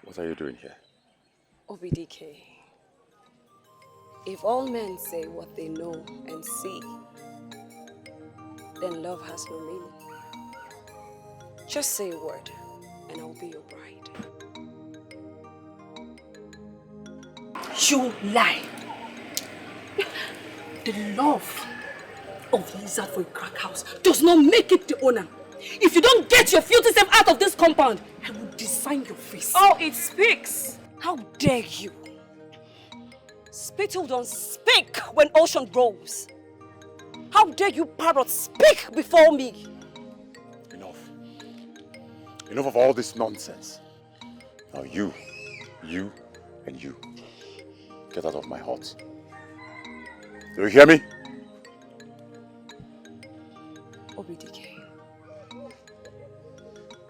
What are you doing here? OBDK, if all men say what they know and see, then love has no meaning. Just say a word and I'll be your bride. You lie. The love of lizard for a crack house does not make it the owner. If you don't get your filthy self out of this compound, I will design your face. Oh, it speaks. How dare you? Spittle don't speak when ocean rolls. How dare you parrot speak before me? Enough. Enough of all this nonsense. Now you, and you. Get out of my hut. Do you hear me? OBDK.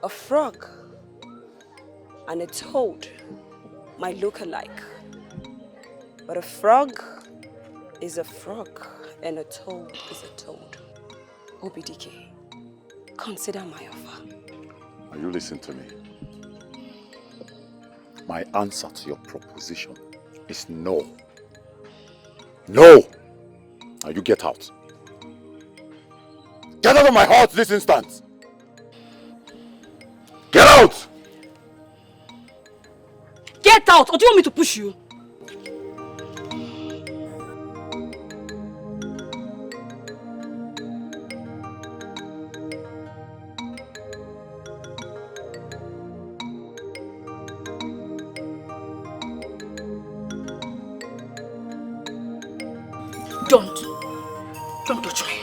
A frog and a toad might look alike. But a frog is a frog and a toad is a toad. OBDK, consider my offer. Now you listen to me. My answer to your proposition is no. No! Now you get out. Get out of my heart this instant! Get out! Get out, or do you want me to push you? Don't touch me.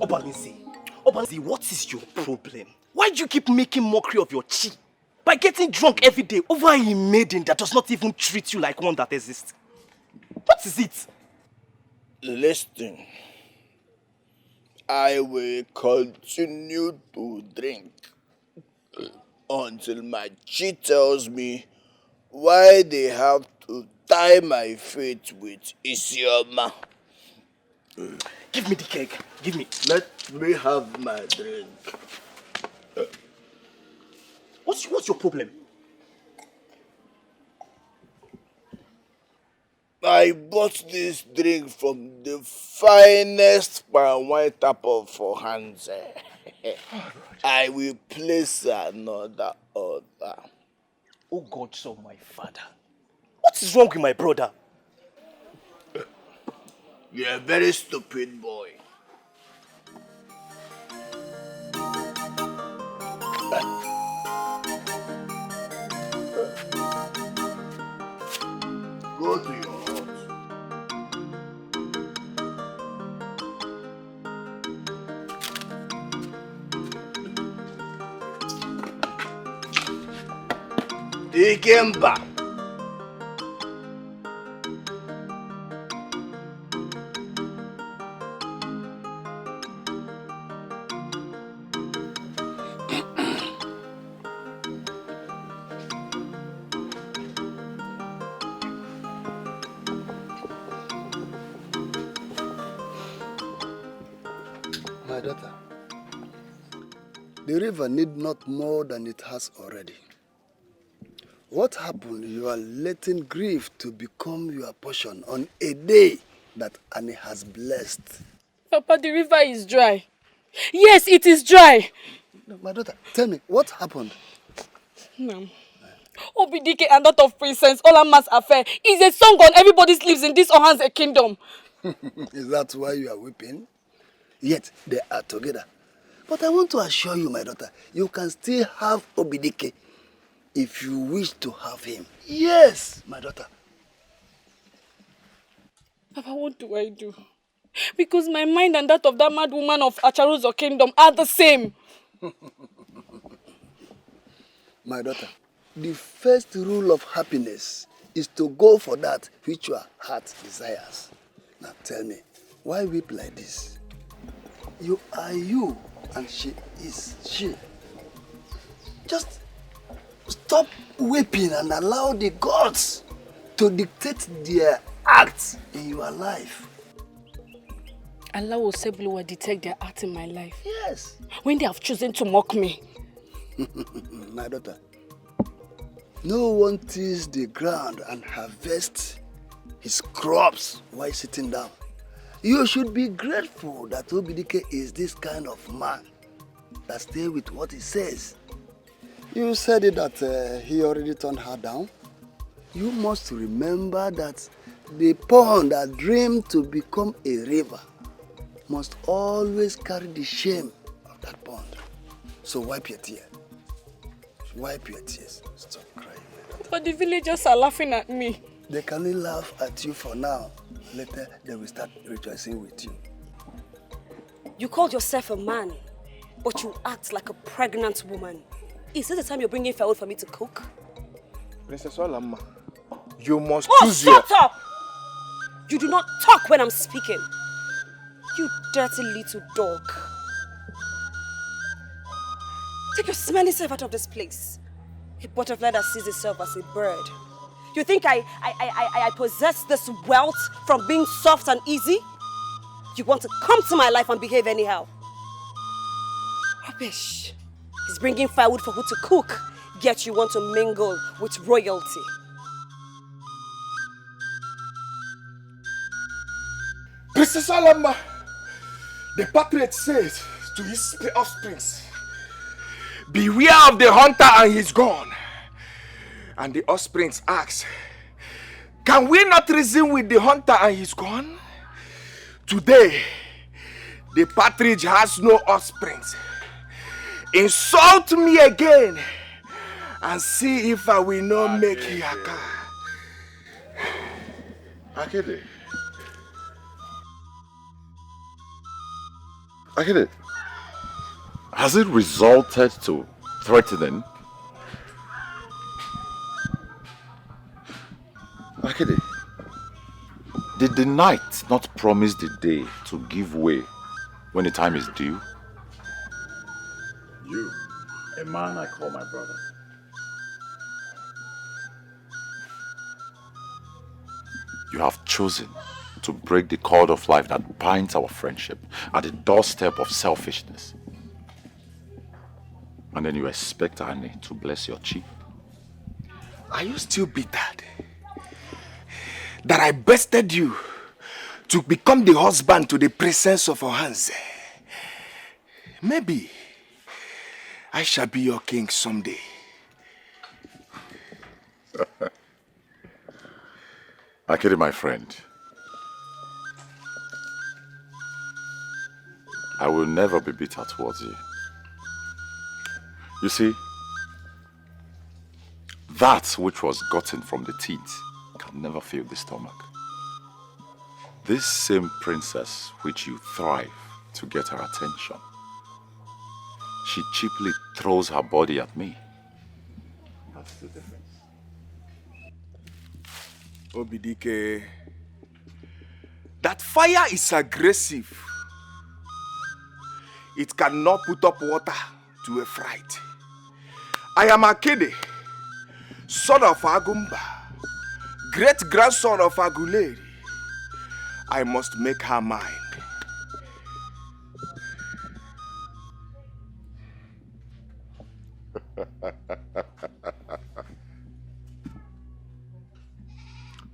Obalinzi, what is your problem? Why do you keep making mockery of your chi? By getting drunk every day over a maiden that does not even treat you like one that exists. What is it? Listen. I will continue to drink until my chi tells me why they have to tie my feet with Isioma. Give me the keg. Give me. Let me have my drink. What's your problem? I bought this drink from the finest palm wine tapper for Hanse. I will place another order. Oh God, so my father. What is wrong with my brother? You're a very stupid boy. Go to your house. Ikemba. My daughter, the river need not more than it has already. What happened? You are letting grief to become your portion on a day that Annie has blessed. Papa, the river is dry. Yes, it is dry. No, my daughter, tell me, what happened? No. Obidike and that of Princess Olama's affair is a song on everybody's lips in this Ohanze kingdom. Is that why you are weeping? Yet they are together. But I want to assure you, my daughter, you can still have Obidike if you wish to have him. Yes, my daughter. Papa, what do I do? Because my mind and that of that mad woman of Acharuzo kingdom are the same. My daughter, the first rule of happiness is to go for that which your heart desires. Now tell me, why weep like this? You are you and she is she. Just stop weeping and allow the gods to dictate their acts in your life. Allah will will detect their act in my life. Yes. When they have chosen to mock me. My daughter, no one tills the ground and harvests his crops while sitting down. You should be grateful that Obidike is this kind of man that stays with what he says. You said it that he already turned her down. You must remember that the pond that dreamed to become a river must always carry the shame of that pond. So wipe your tears. Wipe your tears. Stop crying. But the villagers are laughing at me. They can only laugh at you for now. Later, they will start rejoicing with you. You called yourself a man, but you act like a pregnant woman. Is this the time you're bringing firewood for me to cook? Princess Olamma, you must choose shut up! You do not talk when I'm speaking. You dirty little dog. Take your smelly self out of this place. A butterfly that sees itself as a bird. You think I possess this wealth from being soft and easy? You want to come to my life and behave anyhow? Rubbish. He's bringing firewood for who to cook, yet you want to mingle with royalty. Princess Olamma, the patriot says to his offsprings, beware of the hunter and his gun. And the offsprings ask, can we not reason with the hunter and his gun? Today, the partridge has no offsprings. Insult me again and see if I will not make Yaka. Akede. Akede, has it resulted to threatening? Did the night not promise the day to give way when the time is due? You, a man I call my brother. You have chosen to break the cord of life that binds our friendship at the doorstep of selfishness. And then you expect Annie to bless your cheek. Are you still bitter that I bested you to become the husband to the princess of Ohanze? Maybe I shall be your king someday. Akiri, my friend, I will never be bitter towards you. You see, that which was gotten from the teeth can never fill the stomach. This same princess which you thrive to get her attention, she cheaply throws her body at me. That's the difference. Obidike, that fire is aggressive. It cannot put up water to a fright. I am Akede, son of Agumba, great-grandson of Aguleri. I must make her mine.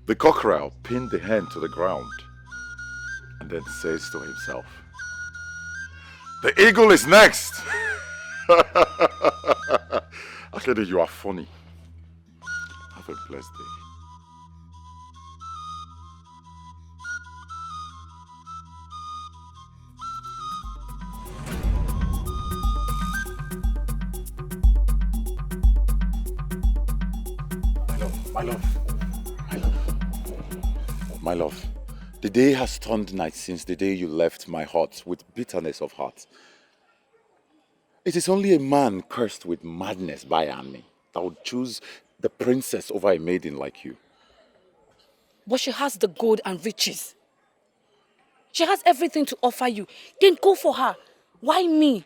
The cockerel pinned the hen to the ground and then says to himself, "The eagle is next." Akede, you are funny. Have a blessed day. My love, the day has turned night since the day you left my heart with bitterness of heart. It is only a man cursed with madness by Annie that would choose the princess over a maiden like you. But she has the gold and riches. She has everything to offer you. Then go for her. Why me?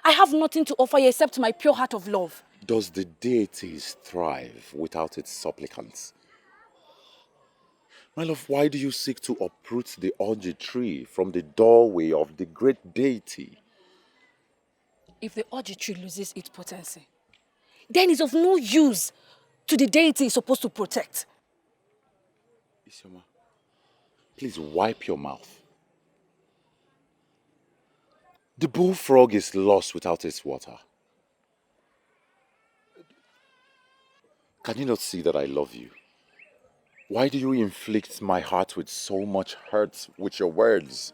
I have nothing to offer you except my pure heart of love. Does the deities thrive without its supplicants? My love, why do you seek to uproot the orgy tree from the doorway of the great deity? If the orgy tree loses its potency, then it's of no use to the deity it's supposed to protect. Isioma, please wipe your mouth. The bullfrog is lost without its water. Can you not see that I love you? Why do you inflict my heart with so much hurt with your words?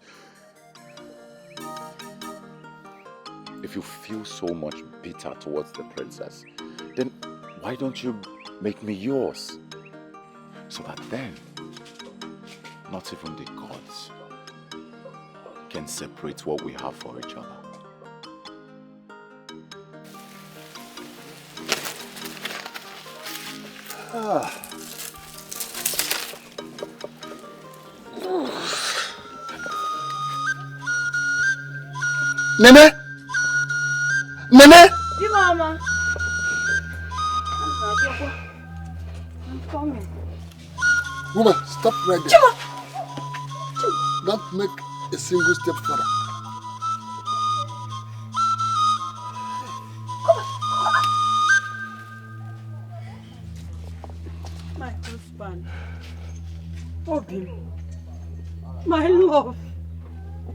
If you feel so much bitter towards the princess, then why don't you make me yours? So that then, not even the gods can separate what we have for each other. Nene? Nene? Mama. I'm coming. Woman, stop right there. Chima. Don't make a single step further. My husband. Obi. My love.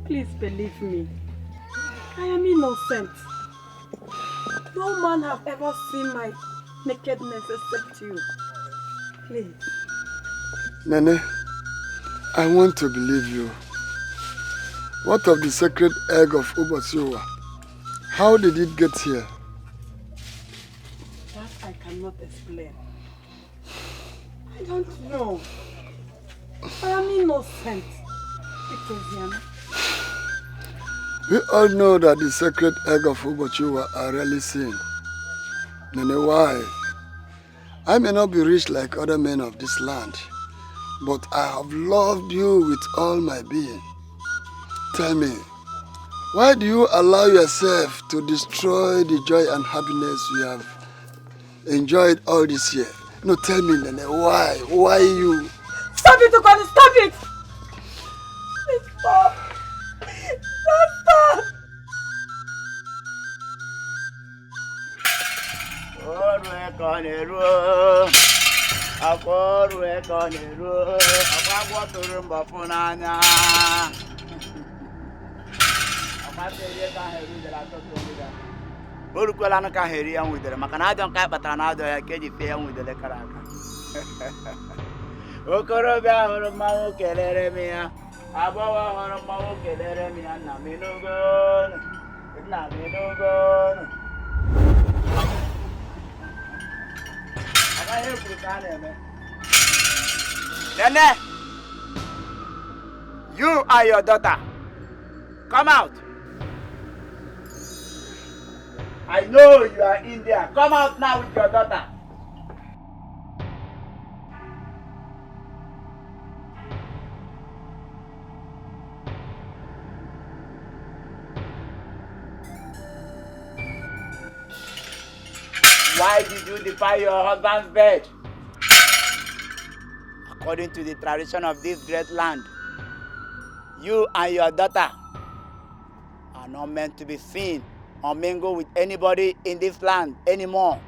Please believe me. I am innocent. No man have ever seen my nakedness except you. Please. Nene, I want to believe you. What of the sacred egg of Ubasiwa? How did it get here? That I cannot explain. I don't know. I am innocent. Because We all know that the sacred egg of Ubasiwa are rarely seen. Nene, why? I may not be rich like other men of this land, but I have loved you with all my being. Tell me, why do you allow yourself to destroy the joy and happiness you have enjoyed all this year? No, tell me, Nene, why? Why you? Stop it, Okano, stop it! Stop! Stop! Borukwala no ka heri an widere maka na adon ka batara na adon ya keji fe an widere karaka okorobia horo mawo kelere mi ya abawa horo mawo kelere mi ya na minugo aga he prukane me Nene, you and your daughter come out. I know you are in there. Come out now with your daughter. Why did you defy your husband's bed? According to the tradition of this great land, you and your daughter are not meant to be seen or mingle with anybody in this land anymore.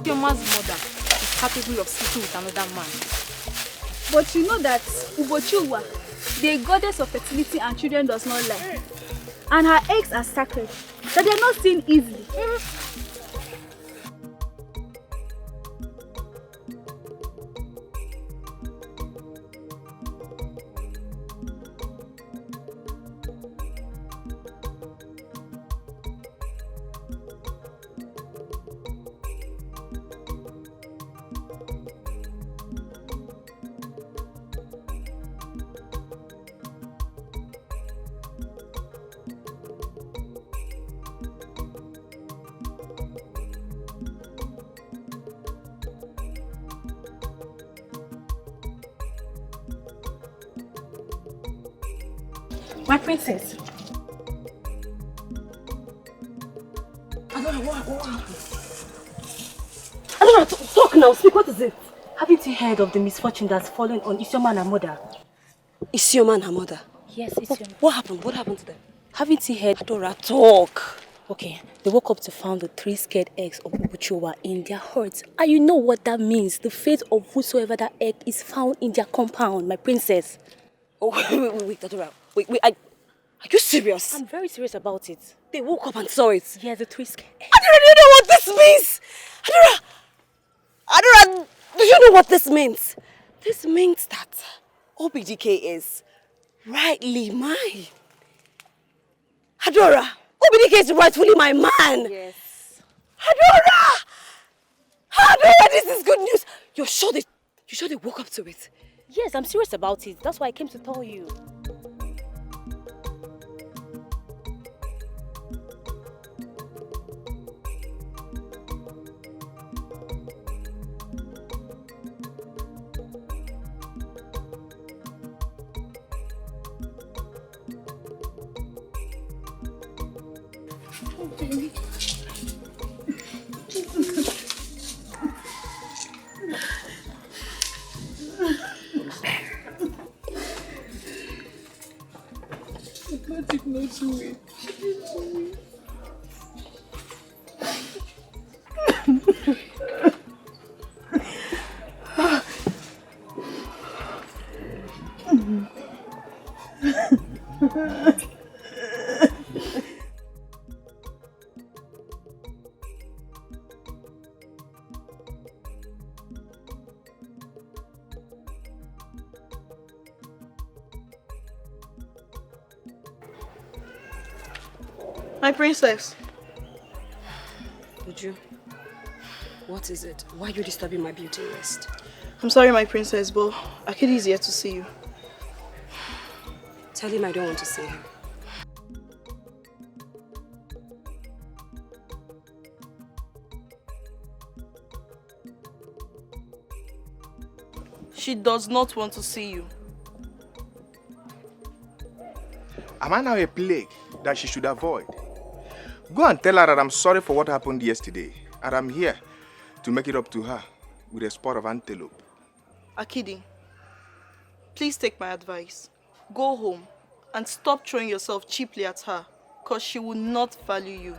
Your man's mother is capable of sleeping with another man. But you know that Ubochuwa, the goddess of fertility and children, does not lie. And her eggs are sacred, that they are not seen easily. My princess. Adora, talk now. Speak. What is it? Haven't you heard of the misfortune that's fallen on Isioma and her mother? Isioma and her mother? Yes, Isioma. What happened? What happened to them? Haven't you heard? Adora, talk. Okay, they woke up to find the 3 scared eggs of Ubuchuwa in their hearts. And you know what that means. The fate of whosoever that egg is found in their compound, my princess. Oh, wait, Adora. Wait, are you serious? I'm very serious about it. They woke up and saw it. Yeah, the 3 scared eggs. Adora, do you know what this means? Adora, do you know what this means? This means that OBDK is rightly mine. Adora, OBDK is rightfully my man. Yes. Adora, this is good news. You're sure they woke up to it? Yes, I'm serious about it. That's why I came to tell you. My princess. Uju, what is it? Why are you disturbing my beauty rest? I'm sorry, my princess, but Akidi is here to see you. Tell him I don't want to see him. She does not want to see you. Am I now a plague that she should avoid? Go and tell her that I'm sorry for what happened yesterday, and I'm here to make it up to her with a spot of antelope. Akidi, please take my advice. Go home and stop throwing yourself cheaply at her, because she will not value you.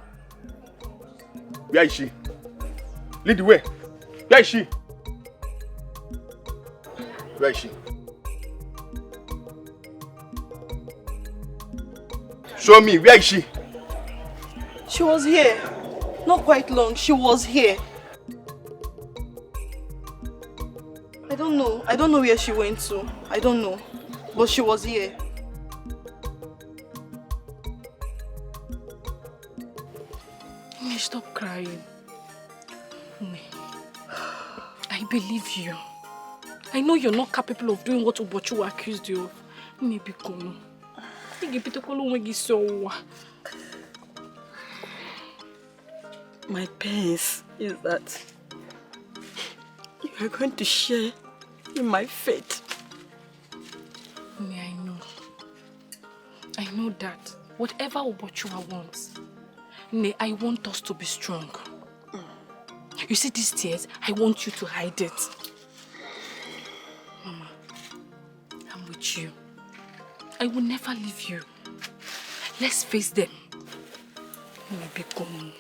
Where is she? Lead the way. Where is she? Where is she? Show me, where is she? She was here. Not quite long, she was here. I don't know where she went to. I don't know. But she was here. Mommy, stop crying. Mommy, I believe you. I know you're not capable of doing what Ubochu accused you of. Maybe come. My pains is that you are going to share in my fate. Mommy, I know that. Whatever Ubochua wants, I want us to be strong. You see these tears? I want you to hide it. Mama, I'm with you. I will never leave you. Let's face them. Maybe come.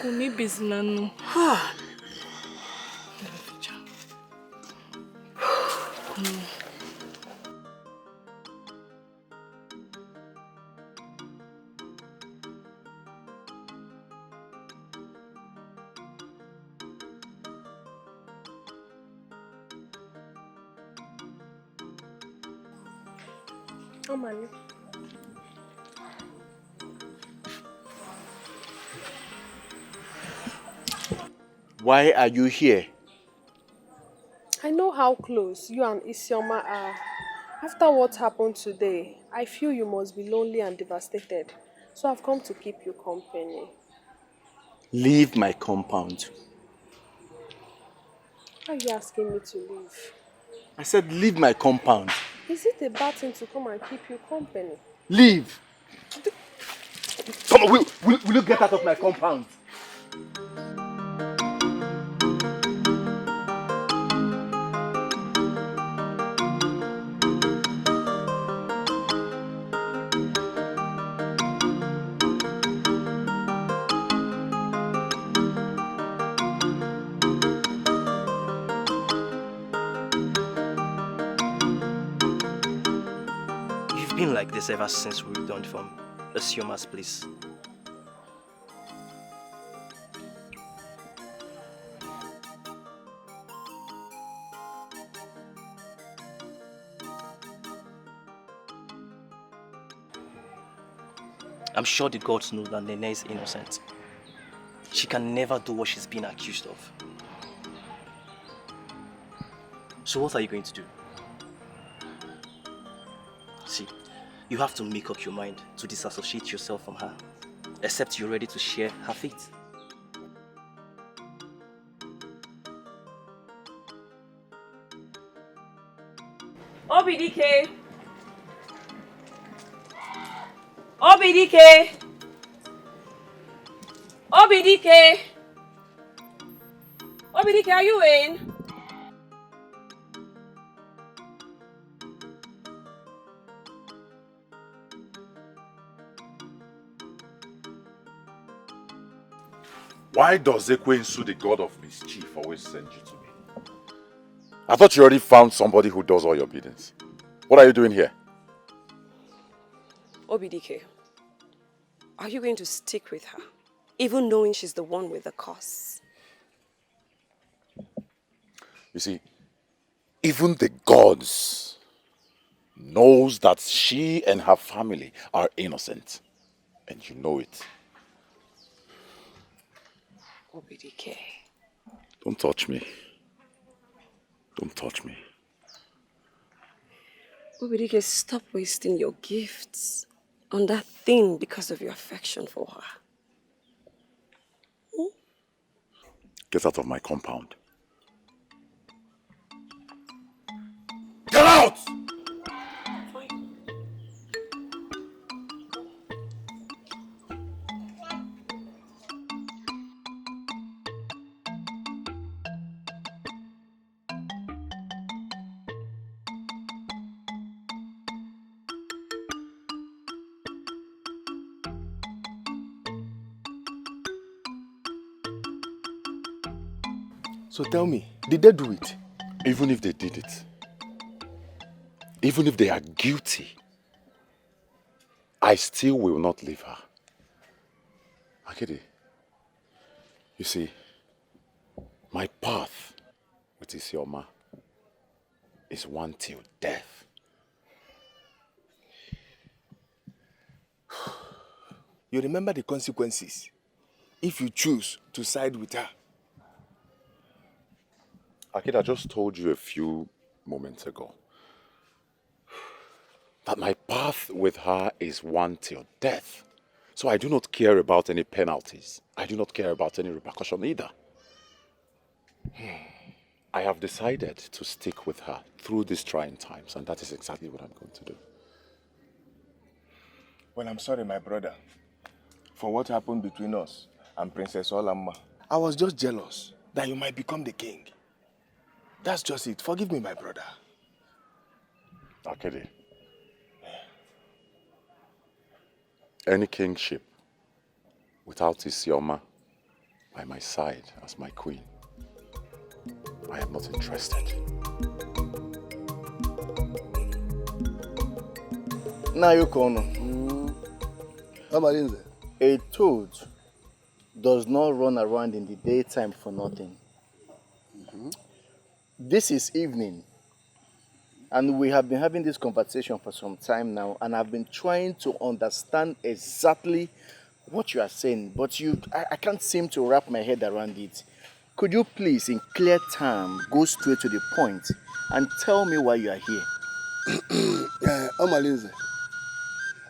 Maybe Zinano. Why are you here? I know how close you and Isioma are. After what happened today, I feel you must be lonely and devastated. So I've come to keep you company. Leave my compound. Why are you asking me to leave? I said leave my compound. Is it a bad thing to come and keep you company? Leave. Come on, will you get out of my compound? Been like this ever since we returned from Asioma's place. I'm sure the gods know that Nene is innocent. She can never do what she's been accused of. So what are you going to do? See, you have to make up your mind to disassociate yourself from her, except you're ready to share her fate. OBDK! OBDK! OBDK! OBDK, are you in? Why does Ekwensu, the god of mischief, always send you to me? I thought you already found somebody who does all your biddings. What are you doing here? OBDK, are you going to stick with her, even knowing she's the one with the cause? You see, even the gods knows that she and her family are innocent. And you know it. Obidike. Don't touch me. Don't touch me. Obidike, stop wasting your gifts on that thing because of your affection for her. Get out of my compound. Get out! So tell me, did they do it? Even if they did it, even if they are guilty, I still will not leave her. Akede, you see, my path with Isioma is one till death. You remember the consequences if you choose to side with her. Akede, I just told you a few moments ago that my path with her is one till death. So I do not care about any penalties. I do not care about any repercussion either. I have decided to stick with her through these trying times, and that is exactly what I'm going to do. Well, I'm sorry, my brother, for what happened between us and Princess Olamma. I was just jealous that you might become the king. That's just it. Forgive me, my brother. Akede, any kingship without Isioma by my side as my queen, I am not interested. Now you come. A toad does not run around in the daytime for nothing. This is evening, and we have been having this conversation for some time now, and I've been trying to understand exactly what you are saying, but I can't seem to wrap my head around it. Could you please, in clear terms, go straight to the point and tell me why you are here? Omalinze,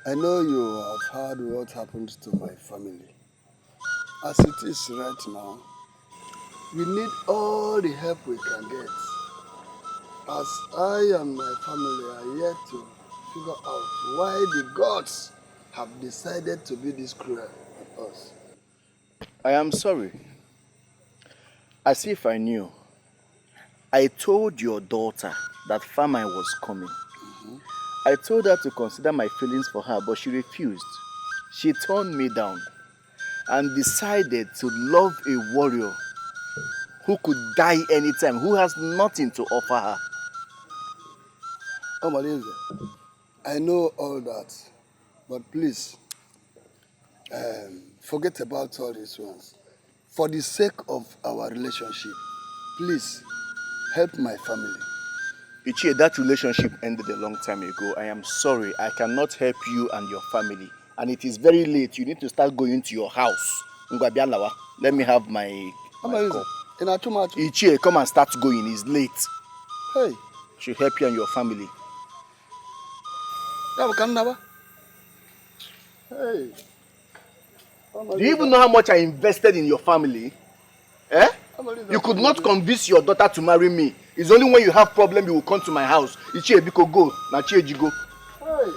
I know you have heard what happened to my family. As it is right now, we need all the help we can get. As I and my family are yet to figure out why the gods have decided to be this cruel with us. I am sorry. As if I knew. I told your daughter that famine was coming. I told her to consider my feelings for her, but she refused. She turned me down and decided to love a warrior who could die anytime, who has nothing to offer her. Omalinze, I know all that, but please, forget about all these ones. For the sake of our relationship, please help my family. Ichie, that relationship ended a long time ago. I am sorry. I cannot help you and your family. And it is very late. You need to start going to your house. Let me have my cup. Ichie, come and start going. It's late. Hey. Should help you and your family. Hey. Do you even know how much I invested in your family? Eh? You could not convince your daughter to marry me. It's only when you have problem you will come to my house. Ichie, Biko, go. Na Chieji, go. Hey.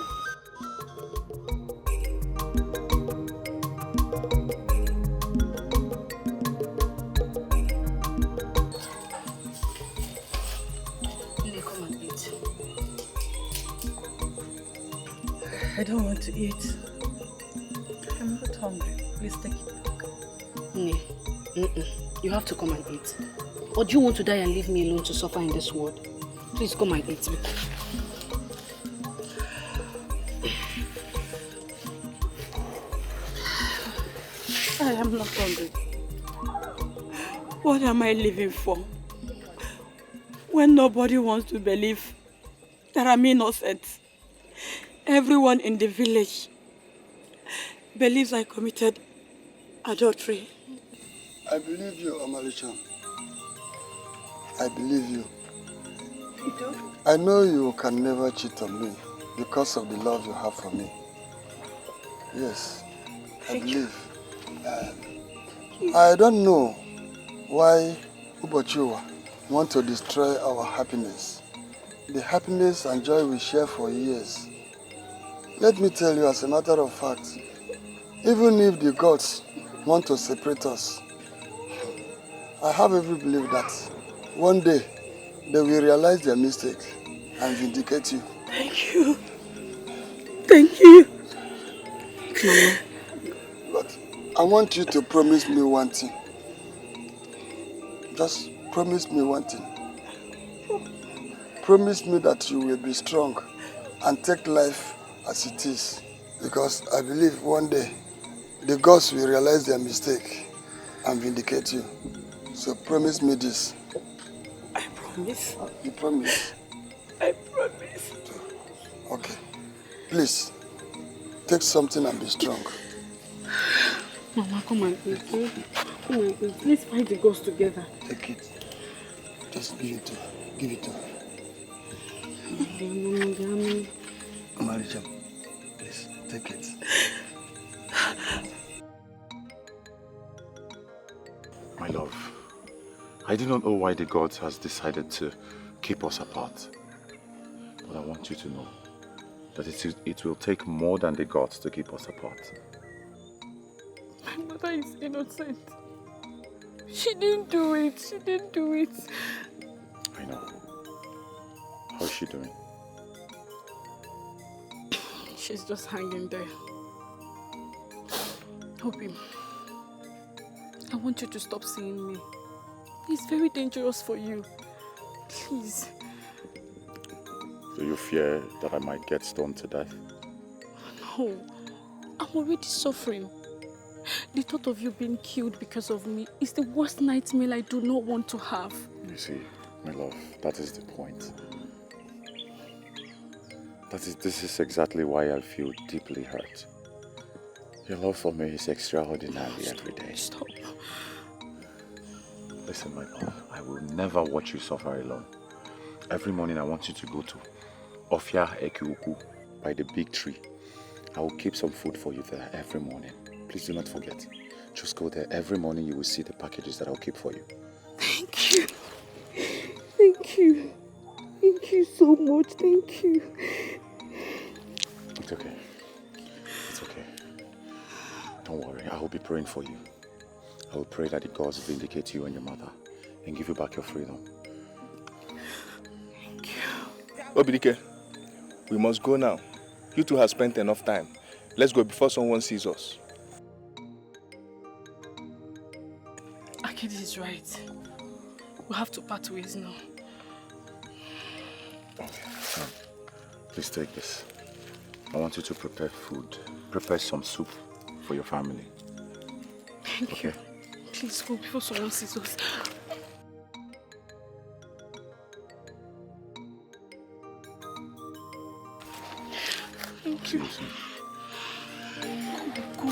Come and eat. I don't want to eat. I'm not hungry. Please take it back. You have to come and eat. Or do you want to die and leave me alone to suffer in this world? Please come and eat. I am not hungry. What am I living for? When nobody wants to believe that I'm innocent. Everyone in the village believes I committed adultery. I believe you, Omalisha. I believe you. You do? I know you can never cheat on me because of the love you have for me. Yes, I believe. I don't know why Ubochiwa want to destroy our happiness. The happiness and joy we share for years. Let me tell you, as a matter of fact, even if the gods want to separate us, I have every belief that one day they will realize their mistake and vindicate you. Thank you. Thank you. Mama, but I want you to promise me one thing. Just promise me one thing. Promise me that you will be strong and take life as it is. Because I believe one day the gods will realize their mistake and vindicate you. So promise me this. I promise. You promise? I promise. Okay. Please, take something and be strong. Mama, come and eat. Come and eat. Let's fight the ghosts together. Take it. Just give it to her. Give it to her. Marija, please, take it. My love, I do not know why the gods has decided to keep us apart. But I want you to know that it will take more than the gods to keep us apart. My mother is innocent. She didn't do it. She didn't do it. I know. How is she doing? She's just hanging there. Hoping. I want you to stop seeing me. It's very dangerous for you. Please. Do you fear that I might get stoned to death? No. I'm already suffering. The thought of you being killed because of me is the worst nightmare I do not want to have. You see, my love, that is the point. This is exactly why I feel deeply hurt. Your love for me is extraordinary every day. Stop. Listen, my love, I will never watch you suffer alone. Every morning I want you to go to Ofia Ekiuku by the big tree. I will keep some food for you there every morning. Please do not forget. Just go there every morning. You will see the packages that I'll keep for you. Thank you. Thank you. Thank you so much. Thank you. It's okay. It's okay. Don't worry. I will be praying for you. I will pray that the gods vindicate you and your mother and give you back your freedom. Thank you. Obidike, we must go now. You two have spent enough time. Let's go before someone sees us. Akedi is right. We have to part ways now. Okay. Please take this. I want you to prepare food. Prepare some soup for your family. Thank you. Please go before someone sees us. Thank you. Go.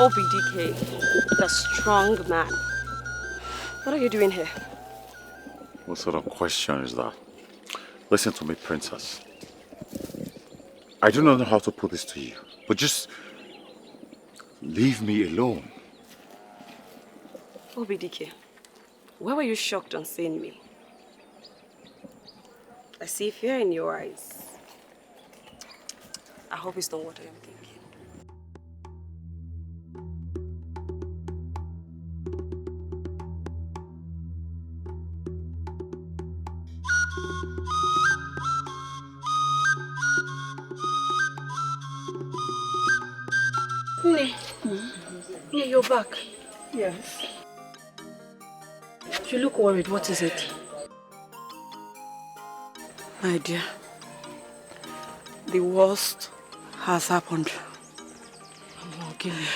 OBDK, the strong man. What are you doing here? What sort of question is that? Listen to me, princess. I do not know how to put this to you, but just leave me alone. OBDK, why were you shocked on seeing me? I see fear in your eyes. I hope it's not what I am thinking. Nne, Nne, you're back. Yes. You look worried. What is it? My dear, the worst has happened. Oh, give me.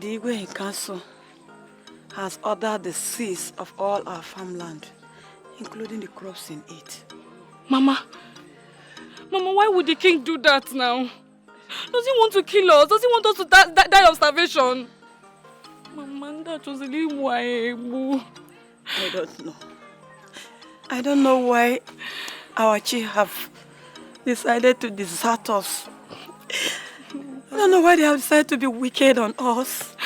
The Igwe in council has ordered the seize of all our farmland, including the crops in it. Mama, why would the king do that now? Does he want to kill us? Does he want us to die of starvation? Mama, that was really why. I don't know. I don't know why our chief have decided to desert us. I don't know why they have decided to be wicked on us,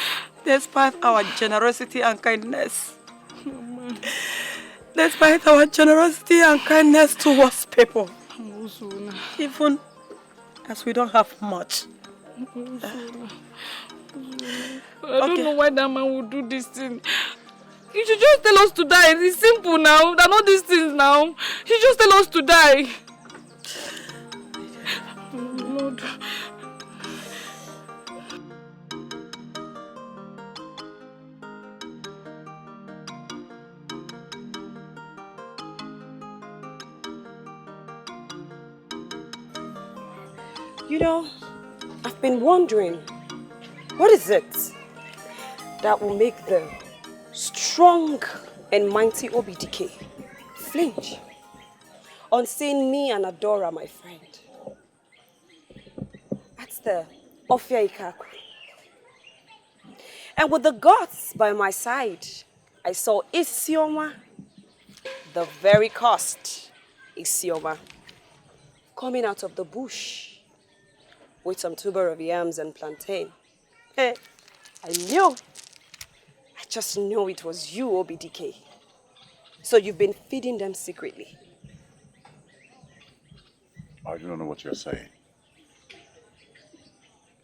despite our generosity and kindness. Despite our generosity and kindness towards people. Even as we don't have much. I don't know why that man would do this thing. You should just tell us to die. It's simple now. There are not these things now. You should just tell us to die. Lord. You know, I've been wondering, what is it that will make the strong and mighty OBDK flinch on seeing me and Adora, my friend? That's the Ofia Ikaku. And with the gods by my side, I saw Isioma, the very cursed Isioma, coming out of the bush with some tuber of yams and plantain. Hey, I just knew it was you, OBDK. So you've been feeding them secretly. I do not know what you're saying.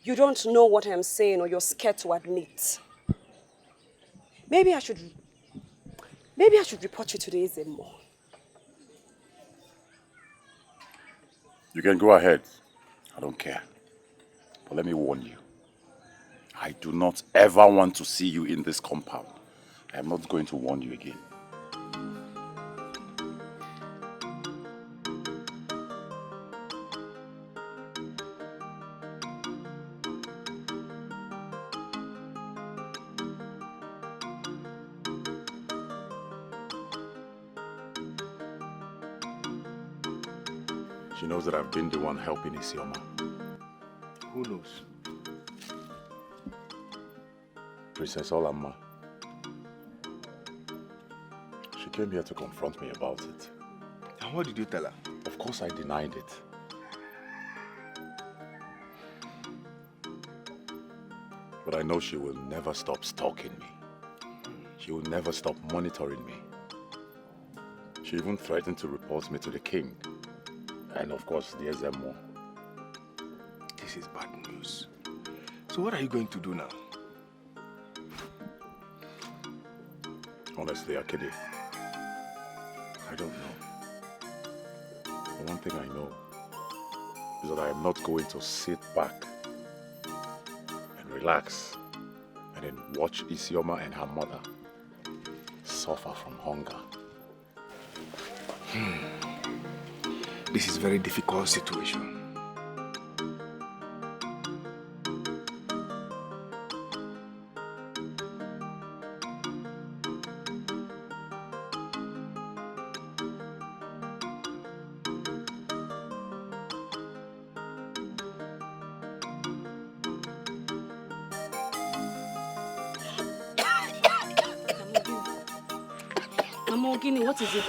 You don't know what I'm saying, or you're scared to admit. Maybe I should report you to the Ezemo. You can go ahead. I don't care. But let me warn you. I do not ever want to see you in this compound. I am not going to warn you again. She knows that I've been the one helping Isioma. Who knows? Princess Olamma. She came here to confront me about it. And what did you tell her? Of course I denied it. But I know she will never stop stalking me. She will never stop monitoring me. She even threatened to report me to the king. And of course, the Ezemo. This is bad news. So what are you going to do now? Honestly, Akede, I don't know. The one thing I know is that I am not going to sit back and relax and then watch Isioma and her mother suffer from hunger. This is a very difficult situation. Guinea, what is it?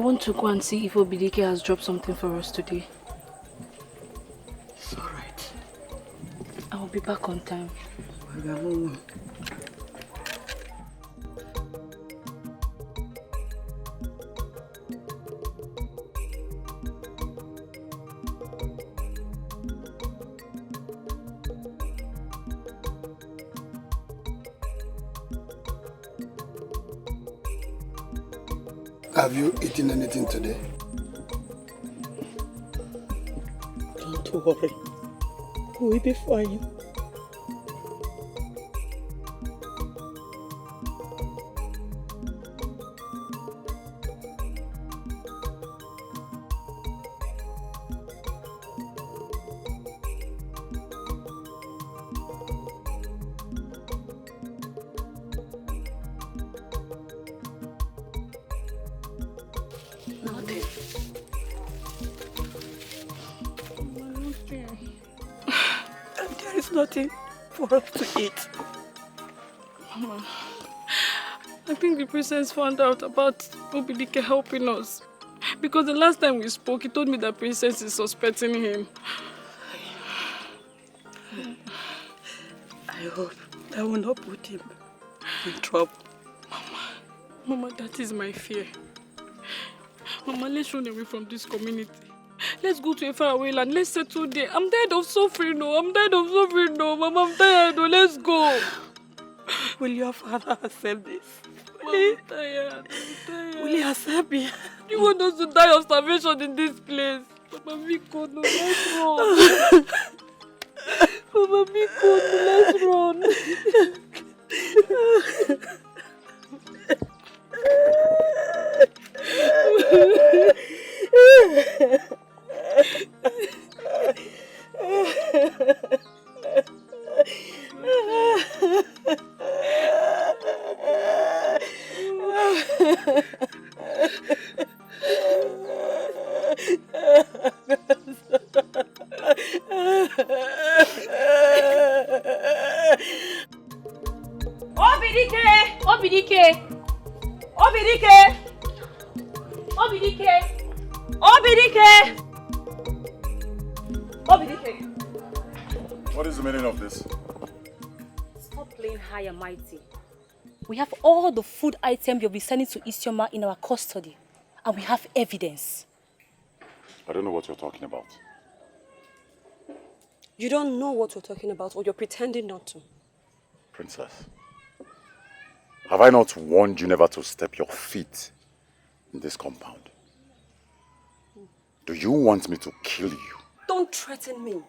want to go and see if Obidike has dropped something for us today. It's alright. I will be back on time. Have you eaten anything today? Don't worry. We'll be fine. Nothing for us to eat. Mama, I think the princess found out about Obidike helping us. Because the last time we spoke, he told me that princess is suspecting him. I hope that will not put him in trouble. Mama, that is my fear. Mama, let's run away from this community. Let's go to a faraway land. Let's settle there. I'm tired of suffering, no. I'm tired of suffering, no. Mama, I'm tired, no. Let's go. Will your father accept this? I'm tired. Will he accept me? You want us to die of starvation in this place? Mama, Miko, no. Let's run. Mama, Miko, no. Let's run. What is the meaning of this? Stop playing high and mighty. We have all the food items you'll be sending to Isioma in our custody. And we have evidence. I don't know what you're talking about. You don't know what we're talking about, or you're pretending not to. Princess, have I not warned you never to step your feet in this compound? Do you want me to kill you? Don't threaten me.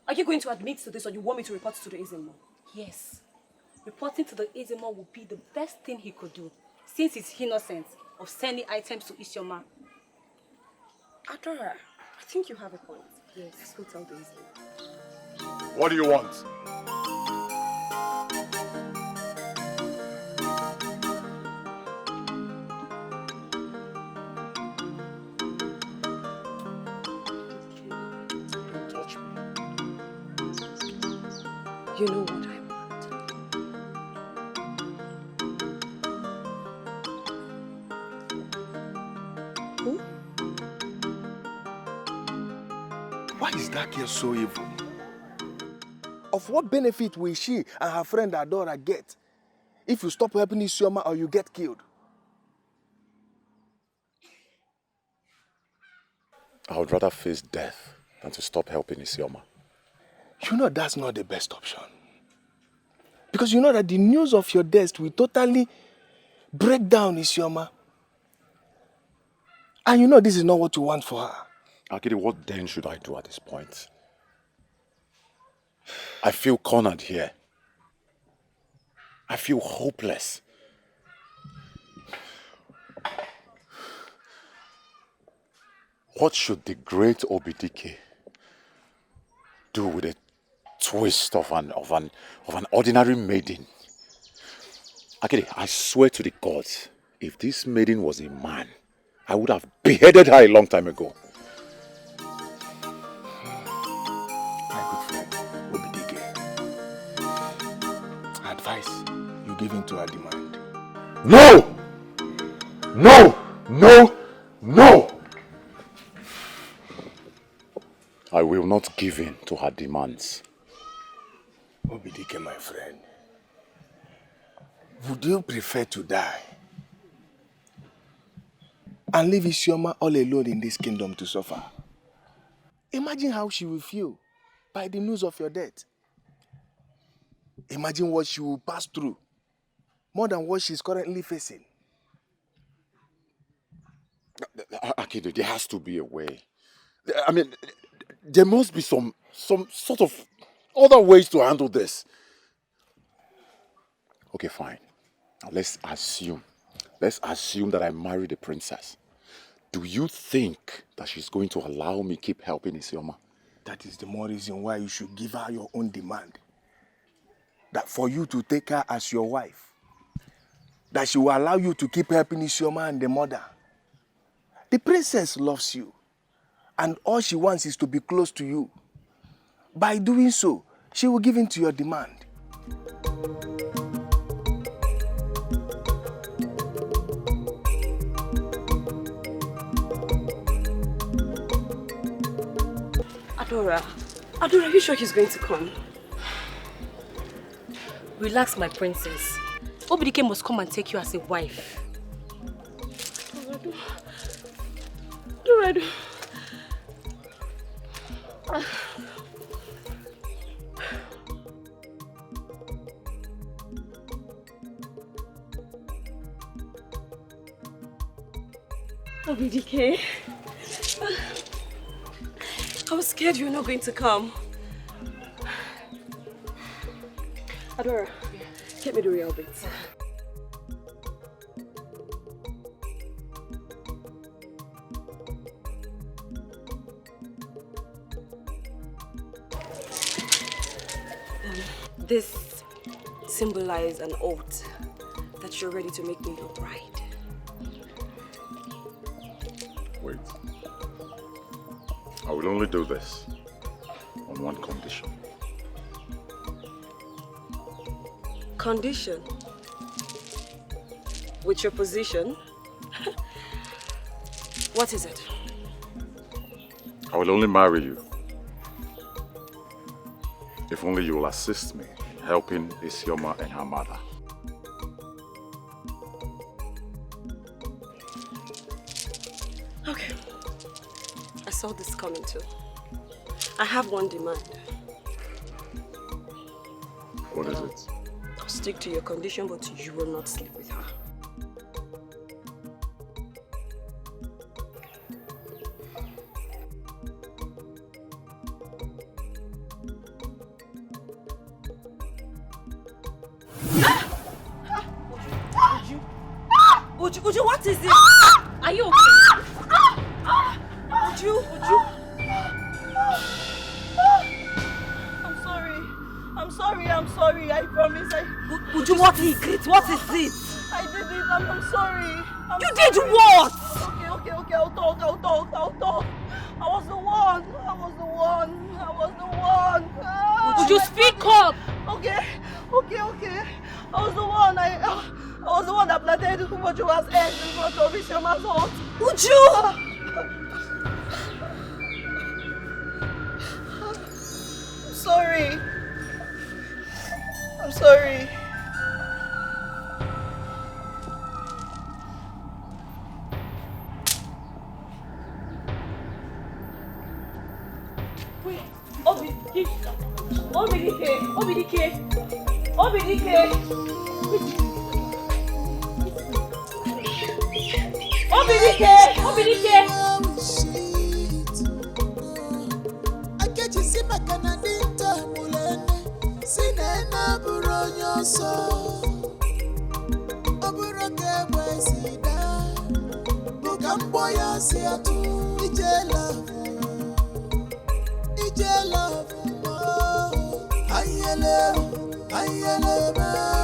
Are you going to admit to this, or you want me to report to the Izemo? Yes. Reporting to the Izemo would be the best thing he could do, since he's innocent of sending items to Isioma. Adora, I think you have a point. Yes, let's go tell the Izemo. What do you want? You know what I want. Who? Why is that girl so evil? Of what benefit will she and her friend Adora get if you stop helping Isioma or you get killed? I would rather face death than to stop helping Isioma. You know that's not the best option. Because you know that the news of your death will totally break down Isioma. And you know this is not what you want for her. Akiri, what then should I do at this point? I feel cornered here. I feel hopeless. What should the great Obidike do with a twist of an ordinary maiden? Akiri, I swear to the gods, if this maiden was a man, I would have beheaded her a long time ago. My good friend, Obidike. Advice you give in to her demand. No! No! No! will not give in to her demands. Obidike, my friend, would you prefer to die and leave Isioma all alone in this kingdom to suffer? Imagine how she will feel by the news of your death. Imagine what she will pass through, more than what she's currently facing. Akido, there has to be a way. I mean, there must be some sort of other ways to handle this. Okay, fine. Now let's assume that I marry the princess. Do you think that she's going to allow me keep helping Isioma? That is the more reason why you should give her your own demand. That for you to take her as your wife. That she will allow you to keep helping Isioma and the mother. The princess loves you. And all she wants is to be close to you. By doing so, she will give in to your demand. Adora, are you sure he's going to come? Relax, my princess. Obidike must come and take you as a wife. Dorado. Obidike. I was scared you were not going to come. Adora, get me the real bits. This symbolizes an oath that you're ready to make me your bride. Wait. I will only do this on one condition. Condition? With your position? What is it? I will only marry you if only you will assist me in helping Isioma and her mother. Okay. I saw this coming too. I have one demand. What is it? I'll stick to your condition, but you will not sleep with her. Uju, what is it? Are you okay? Uju. I'm sorry, I promise. Uju, what is it? What is it? I did it, I'm sorry. You did what? Okay, I'll talk. I was the one. Would you speak up? Okay. I was the one that planted Ubojuwa's egg in front of Isioma's hut. Uju! I'm sorry. Wait, Ayele,